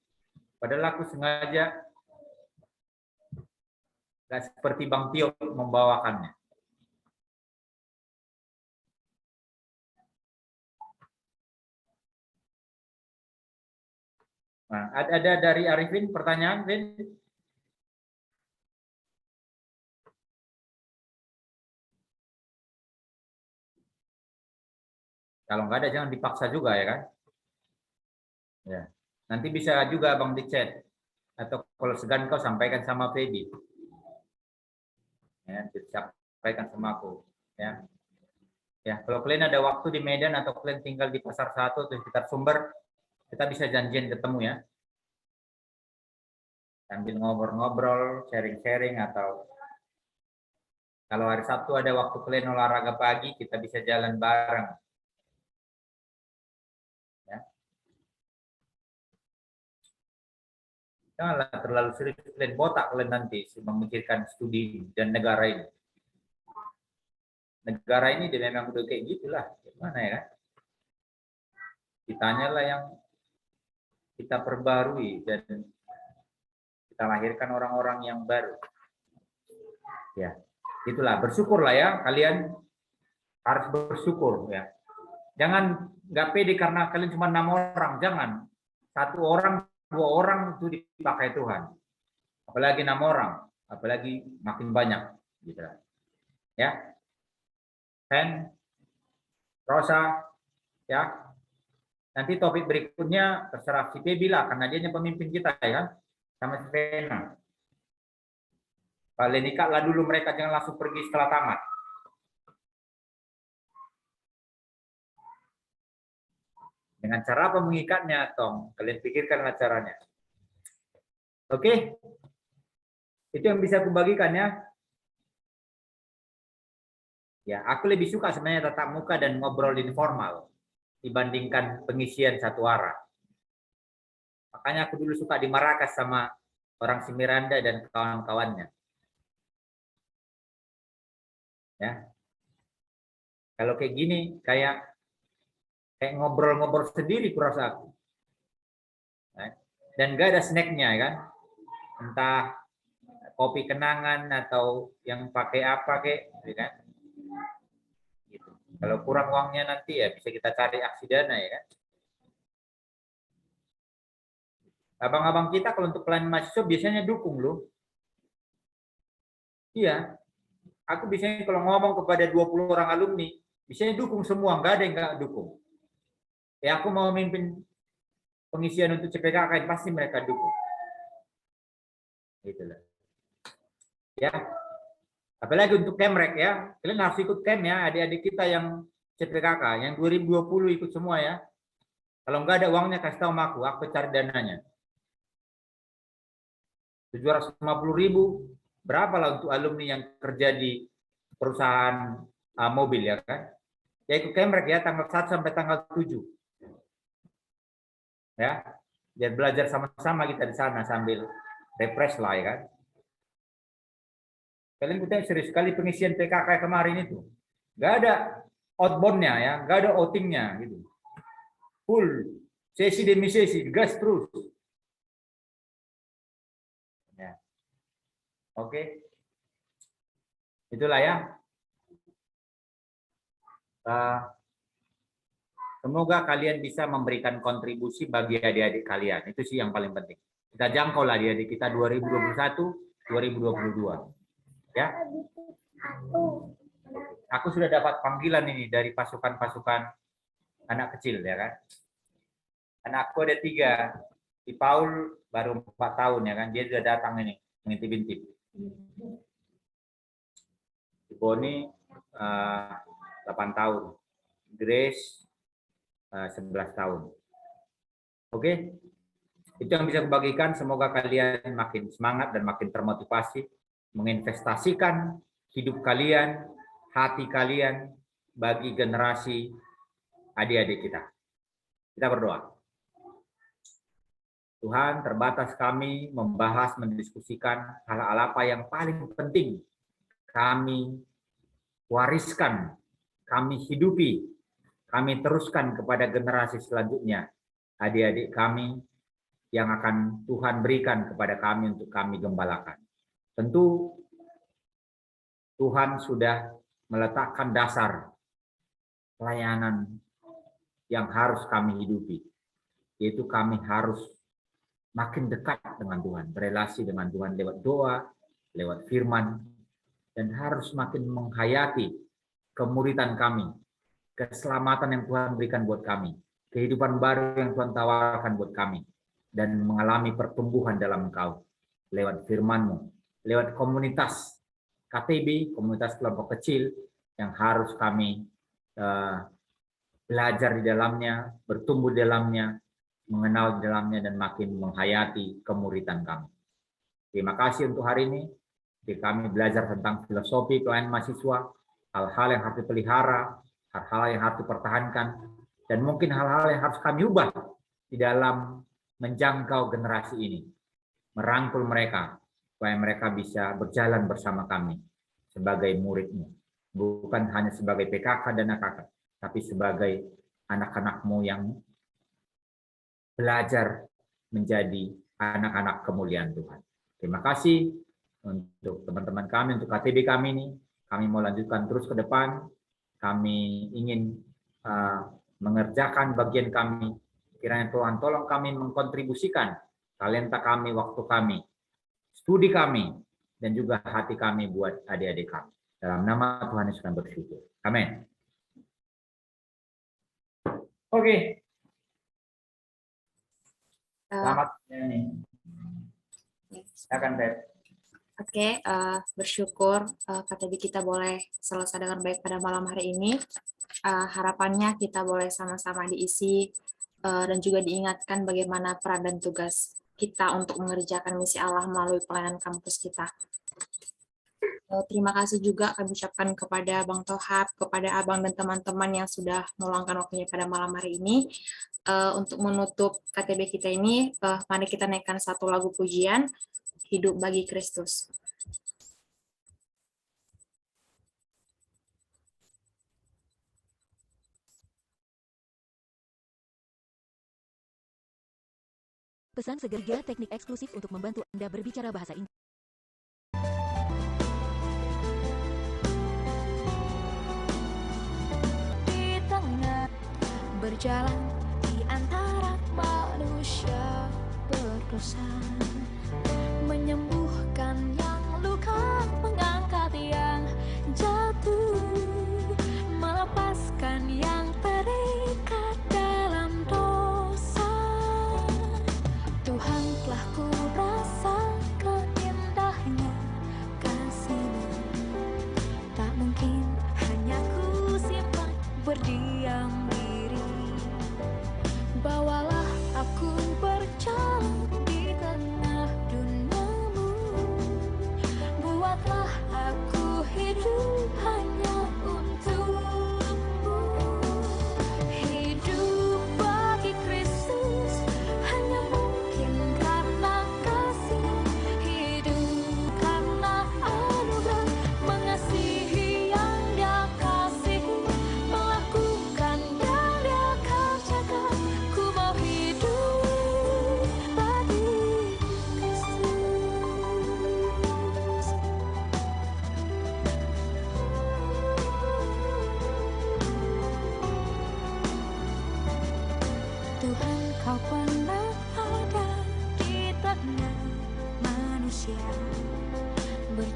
Padahal aku sengaja nggak seperti Bang Tio membawakannya. Nah, ada dari Arifin pertanyaan, Vin? Kalau nggak ada jangan dipaksa juga ya kan. Ya. Nanti bisa juga Bang di chat. Atau kalau segan kau sampaikan sama Feby. Ya, sampaikan sama aku. Ya. Ya, kalau kalian ada waktu di Medan atau kalian tinggal di Pasar 1 atau di sekitar Sumber, kita bisa janjian ketemu ya. Sambil ngobrol-ngobrol, sharing-sharing atau kalau hari Sabtu ada waktu kalian olahraga pagi, kita bisa jalan bareng. Janganlah terlalu serius kalian botak kalian nanti memikirkan studi dan negara ini. Negara ini dia memang udah kayak gitulah, gimana ya kan? Kitanya lah yang kita perbarui dan kita lahirkan orang-orang yang baru. Ya, itulah bersyukurlah ya kalian harus bersyukur ya. Jangan nggak pede karena kalian cuma 6 orang, jangan 1 orang 2 orang itu dipakai Tuhan. Apalagi 6 orang, apalagi makin banyak gitu. Ya. Dan Rosa ya. Nanti topik berikutnya terserah si Feby lah karena dia pemimpin kita ya kan. Sama si Vena. Kalian nikahlah dulu mereka, jangan langsung pergi setelah tamat. Dengan cara apa mengikatnya, Tom? Kalian pikirkanlah caranya. Oke? Itu yang bisa aku bagikan ya. Ya, aku lebih suka sebenarnya tatap muka dan ngobrol informal dibandingkan pengisian satu arah. Makanya aku dulu suka di Marrakas sama orang Semiranda dan kawan-kawannya. Ya. Kalau kayak gini, kayak ngobrol-ngobrol sendiri kurasa aku. Dan gak ada snacknya kan. Entah kopi kenangan atau yang pakai apa kayak gitu kan. Gitu. Kalau kurang uangnya nanti ya bisa kita cari aksi dana ya kan. Abang-abang kita kalau untuk pelayanan mahasiswa biasanya dukung loh. Iya. Aku biasanya kalau ngomong kepada 20 orang alumni, biasanya dukung semua, nggak ada yang nggak dukung. Ya aku mau memimpin pengisian untuk CPKK, pasti mereka dukung. Itulah. Ya. Apalagi untuk Kemrek ya, kalian harus ikut Kem ya, adik-adik kita yang CPKK, yang 2020 ikut semua ya. Kalau nggak ada uangnya kasih tahu aku cari dananya. 750.000, berapa lah untuk alumni yang kerja di perusahaan mobil ya kan? Ya ikut Kemrek ya, tanggal 1 sampai tanggal 7. ya. Biar belajar sama-sama kita di sana sambil refresh lah ya kan. Kalian kita serius sekali pengisian PKK kemarin itu. Nggak ada outbound-nya ya, nggak ada outing-nya gitu. Full sesi demi sesi, gas terus. Ya. Oke. Itulah ya. Semoga kalian bisa memberikan kontribusi bagi adik-adik kalian. Itu sih yang paling penting. Kita jangkau lah adik-adik kita 2021, 2022. Ya. Aku sudah dapat panggilan ini dari pasukan-pasukan anak kecil ya kan. Anakku ada 3. Di Paul baru 4 tahun ya kan. Dia sudah datang ini mengintip-intip. Di Boni 8 tahun. Grace 11 tahun. Oke. Itu yang bisa kubagikan. Semoga kalian makin semangat dan makin termotivasi menginvestasikan hidup kalian, hati kalian bagi generasi adik-adik kita. Kita berdoa. Tuhan, terbatas kami membahas, mendiskusikan hal-hal apa yang paling penting kami wariskan, kami hidupi, kami teruskan kepada generasi selanjutnya, adik-adik kami yang akan Tuhan berikan kepada kami untuk kami gembalakan. Tentu Tuhan sudah meletakkan dasar pelayanan yang harus kami hidupi, yaitu kami harus makin dekat dengan Tuhan, berelasi dengan Tuhan lewat doa, lewat firman, dan harus makin menghayati kemuridan kami, keselamatan yang Tuhan berikan buat kami, kehidupan baru yang Tuhan tawarkan buat kami, dan mengalami pertumbuhan dalam Engkau lewat firman-Mu, lewat komunitas KTB, komunitas kelompok kecil yang harus kami belajar di dalamnya, bertumbuh di dalamnya, mengenal di dalamnya, dan makin menghayati kemuridan kami. Terima kasih untuk hari ini. Kami belajar tentang filosofi pelayanan mahasiswa, hal-hal yang harus dipelihara, hal-hal yang harus dipertahankan, dan mungkin hal-hal yang harus kami ubah di dalam menjangkau generasi ini, merangkul mereka, supaya mereka bisa berjalan bersama kami sebagai murid-Mu. Bukan hanya sebagai PKK dan AKK, tapi sebagai anak-anak-Mu yang belajar menjadi anak-anak kemuliaan Tuhan. Terima kasih untuk teman-teman kami, untuk KTB kami ini. Kami mau lanjutkan terus ke depan. Kami ingin mengerjakan bagian kami. Kiranya Tuhan tolong kami mengkontribusikan talenta kami, waktu kami, studi kami, dan juga hati kami buat adik-adik kami. Dalam nama Tuhan Yesus kami bersyukur. Amin. Oke. Selamat ini. Silakan, Beb. Oke, bersyukur KTB kita boleh selesai dengan baik pada malam hari ini. Harapannya kita boleh sama-sama diisi dan juga diingatkan bagaimana peran dan tugas kita untuk mengerjakan misi Allah melalui pelayanan kampus kita. Terima kasih juga kami ucapkan kepada Bang Tohab, kepada Abang dan teman-teman yang sudah meluangkan waktunya pada malam hari ini. Untuk menutup KTB kita ini, mari kita naikkan satu lagu pujian, Hidup bagi Kristus. Pesan Segerja, teknik eksklusif untuk membantu Anda berbicara bahasa Inggris. Di tengah berjalan di antara manusia berdosa, menyembuhkan yang luka, mengangkat yang jatuh, melepaskan yang terikat dalam dosa. Tuhan telah ku rasakan indahnya kasih-Mu, tak mungkin hanya ku simpan berdiam diri. Bawalah aku berjalan di tengah dunia-Mu, buatlah aku hidup hanya untuk-Mu. Hidup bagi Kristus,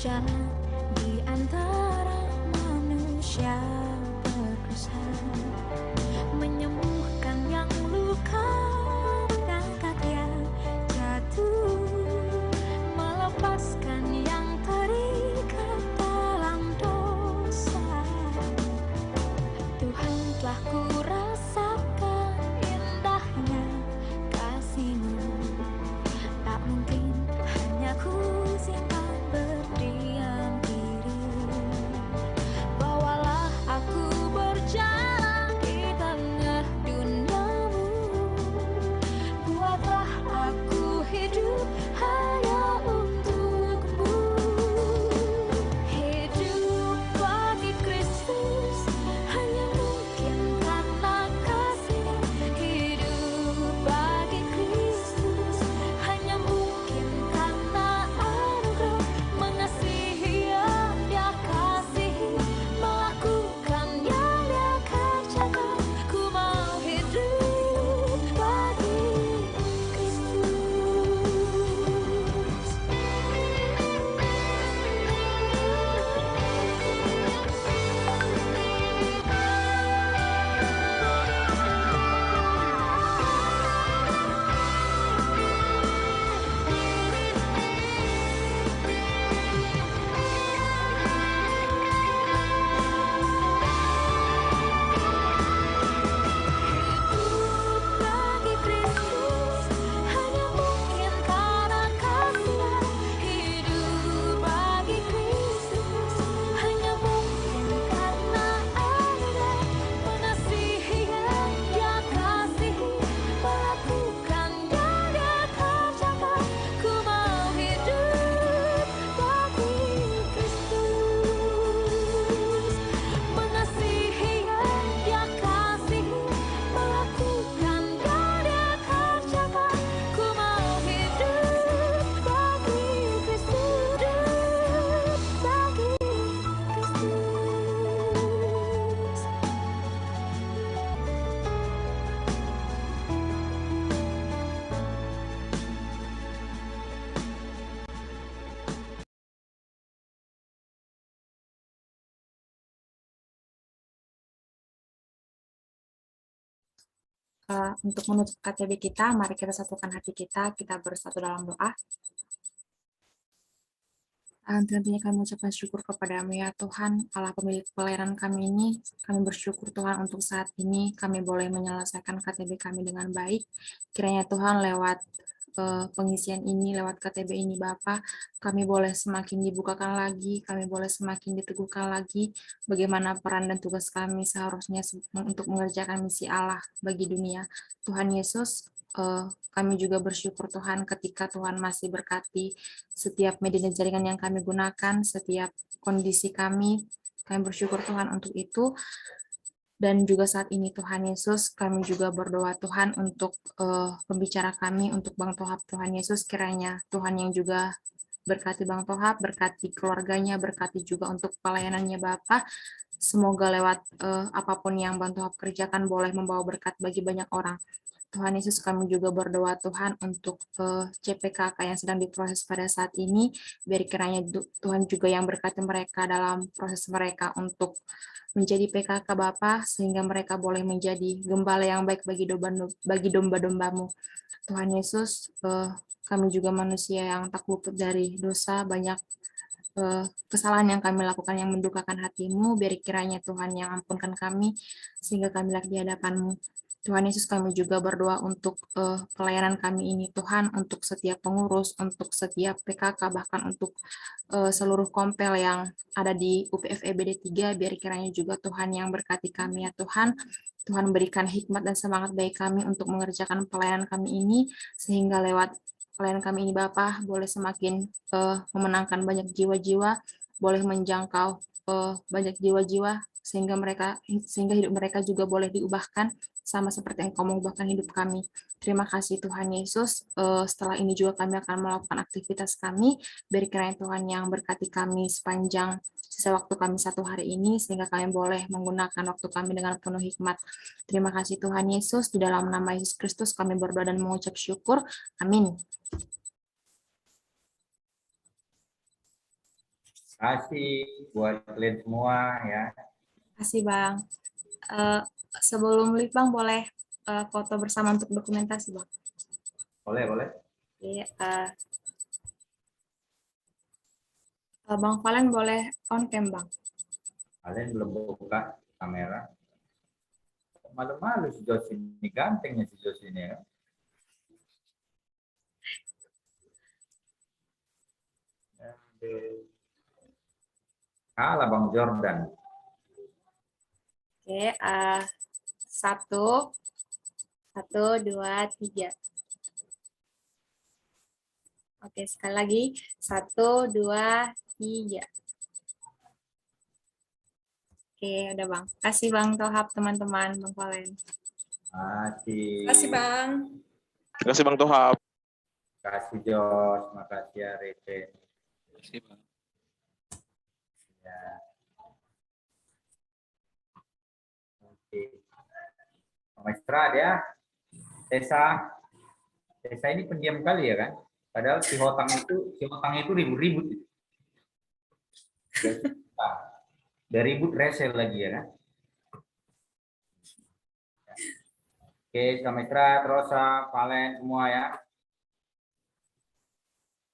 berjalan di antara manusia berdosa, menyembuhkan yang luka, mengangkat yang jatuh, melepaskan yang terikat dalam dosa. Tuhan, telah ku rasakan indahnya kasih-Mu, tak mungkin hanya ku simpan berdiam diri. Bawalah aku berjalan di tengah dunia-Mu, buatlah aku hidup hanya untuk-Mu. Hidup bagi Kristus hanya mungkin karena kasih. Hidup bagi Kristus hanya mungkin karena anugerah, mengasihi yang Dia kasihi, melakukan yang Dia kerjakan. Ku mau hidup bagi Kristus. Hidup bagi Kristus hanya mungkin karena kasih. Hidup bagi Kristus hanya mungkin karena anugerah, mengasihi yang Dia kasihi, melakukan yang Dia kerjakan. Ku mau hidup bagi Kristus, mengasihi yang Dia kasihi, melakukan yang Dia kerjakan. Ku mau hidup bagi Kristus, bagi Kristus. Untuk menutup KTB kita, mari kita satukan hati kita bersatu dalam doa. Tentunya kami mengucapkan syukur kepada-Mu ya Tuhan, Allah pemilik pelayanan kami ini. Kami bersyukur Tuhan untuk saat ini kami boleh menyelesaikan KTB kami dengan baik. Kiranya Tuhan lewat pengisian ini, lewat KTB ini Bapa, kami boleh semakin dibukakan lagi, kami boleh semakin diteguhkan lagi bagaimana peran dan tugas kami seharusnya untuk mengerjakan misi Allah bagi dunia. Tuhan Yesus, kami juga bersyukur Tuhan ketika Tuhan masih berkati setiap media dan jaringan yang kami gunakan, setiap kondisi kami bersyukur Tuhan untuk itu. Dan juga saat ini Tuhan Yesus, kami juga berdoa Tuhan untuk pembicara kami, untuk Bang Tohab Tuhan Yesus, kiranya Tuhan yang juga berkati Bang Tohab, berkati keluarganya, berkati juga untuk pelayanannya Bapa. Semoga lewat apapun yang Bang Tohab kerjakan boleh membawa berkat bagi banyak orang. Tuhan Yesus, kami juga berdoa Tuhan untuk CPKK yang sedang diproses pada saat ini, biar kiranya Tuhan juga yang berkati mereka dalam proses mereka untuk menjadi PKK Bapa, sehingga mereka boleh menjadi gembala yang baik bagi domba-domba-Mu. Tuhan Yesus, kami juga manusia yang tak luput dari dosa, banyak kesalahan yang kami lakukan yang mendukakan hati-Mu, biar kiranya Tuhan yang ampunkan kami, sehingga kami layak di hadapan-Mu. Tuhan Yesus, kami juga berdoa untuk pelayanan kami ini Tuhan, untuk setiap pengurus, untuk setiap PKK, bahkan untuk seluruh kompel yang ada di UPF EBD 3, biar kiranya juga Tuhan yang berkati kami ya Tuhan. Tuhan berikan hikmat dan semangat bagi kami untuk mengerjakan pelayanan kami ini, sehingga lewat pelayanan kami ini Bapa boleh semakin memenangkan banyak jiwa-jiwa, boleh menjangkau banyak jiwa-jiwa, sehingga hidup mereka juga boleh diubahkan sama seperti Engkau mengubahkan hidup kami. Terima kasih Tuhan Yesus. Setelah ini juga kami akan melakukan aktivitas kami. Biar kiranya Tuhan yang berkati kami sepanjang sisa waktu kami satu hari ini, sehingga kami boleh menggunakan waktu kami dengan penuh hikmat. Terima kasih Tuhan Yesus. Di dalam nama Yesus Kristus kami berdoa dan mengucap syukur. Amin. Kasih buat kalian semua ya. Kasih Bang. Sebelum live Bang boleh foto bersama untuk dokumentasi Bang. Boleh, boleh. Oke, Bang Valen boleh on cam Bang. Kalian belum buka kamera. Malu-malu si Jos ini, gantengnya si Jos ini ya. Kalah Bang Jordan. Oke, 1, 2, 3. Oke, sekali lagi 1, 2, 3. Oke, udah Bang. Kasih Bang Tohab teman-teman, Bang Valen. Kasih. Terima kasih Bang. Terima kasih Bang Tohab. Kasih Jos, makasih ya Rete. Terima kasih Bang. Ya. Oke. Maestra ya. Tessa ini pendiam kali ya kan? Padahal si Hotang itu ribut-ribut. Udah ribut resel lagi ya kan? Oke, Maestra, Rosa, Valen semua ya.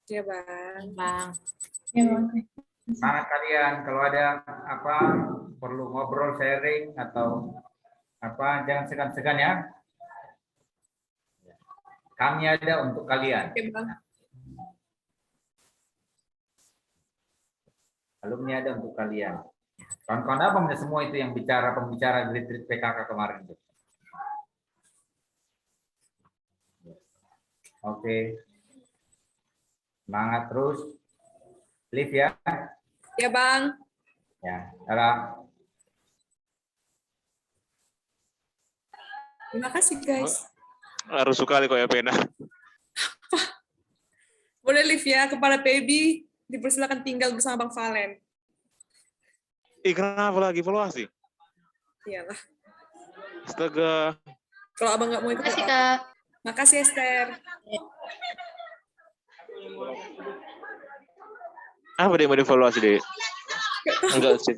Ya Bang. Bang. Semangat kalian kalau ada apa perlu ngobrol sharing atau apa jangan segan-segan ya. Kami ada untuk kalian. Oke Bang. Alumni ada untuk kalian. Kawan-kawan abang semua itu yang pembicara Grid PKK kemarin itu. Oke. Semangat terus. Live ya. Ya Bang. Ya, dadah. Terima kasih guys. Harus sekali kok ya pena. Boleh live ya kepada Baby. Dipersilakan tinggal bersama Bang Valen. Ih, kenapa lagi evaluasi? Iyalah. Astaga. Kalau abang nggak mau ikut, Terima kasih apa-apa. Kak. Makasih Esther. Apa dia mau dievaluasi deh? Enggak sih.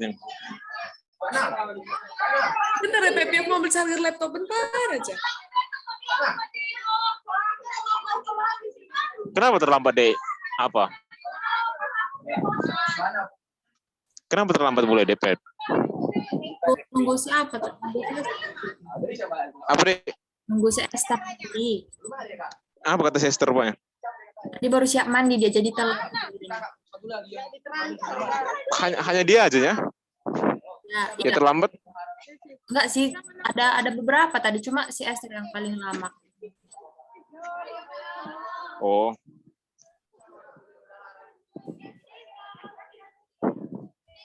Bentar ya Pepe, aku mau beli charger laptop bentar aja. Kenapa terlambat deh? Apa? Kenapa terlambat mulai DP? Nunggu siapa tuh? Apa deh? Nunggu si Esther tadi. Apa kata Sister Pak? Tadi baru siap mandi dia jadi telat. Hanya dia aja ya? Ya, Dia iya. terlambat? Enggak sih, ada beberapa tadi cuma si Esther yang paling lama. Oh,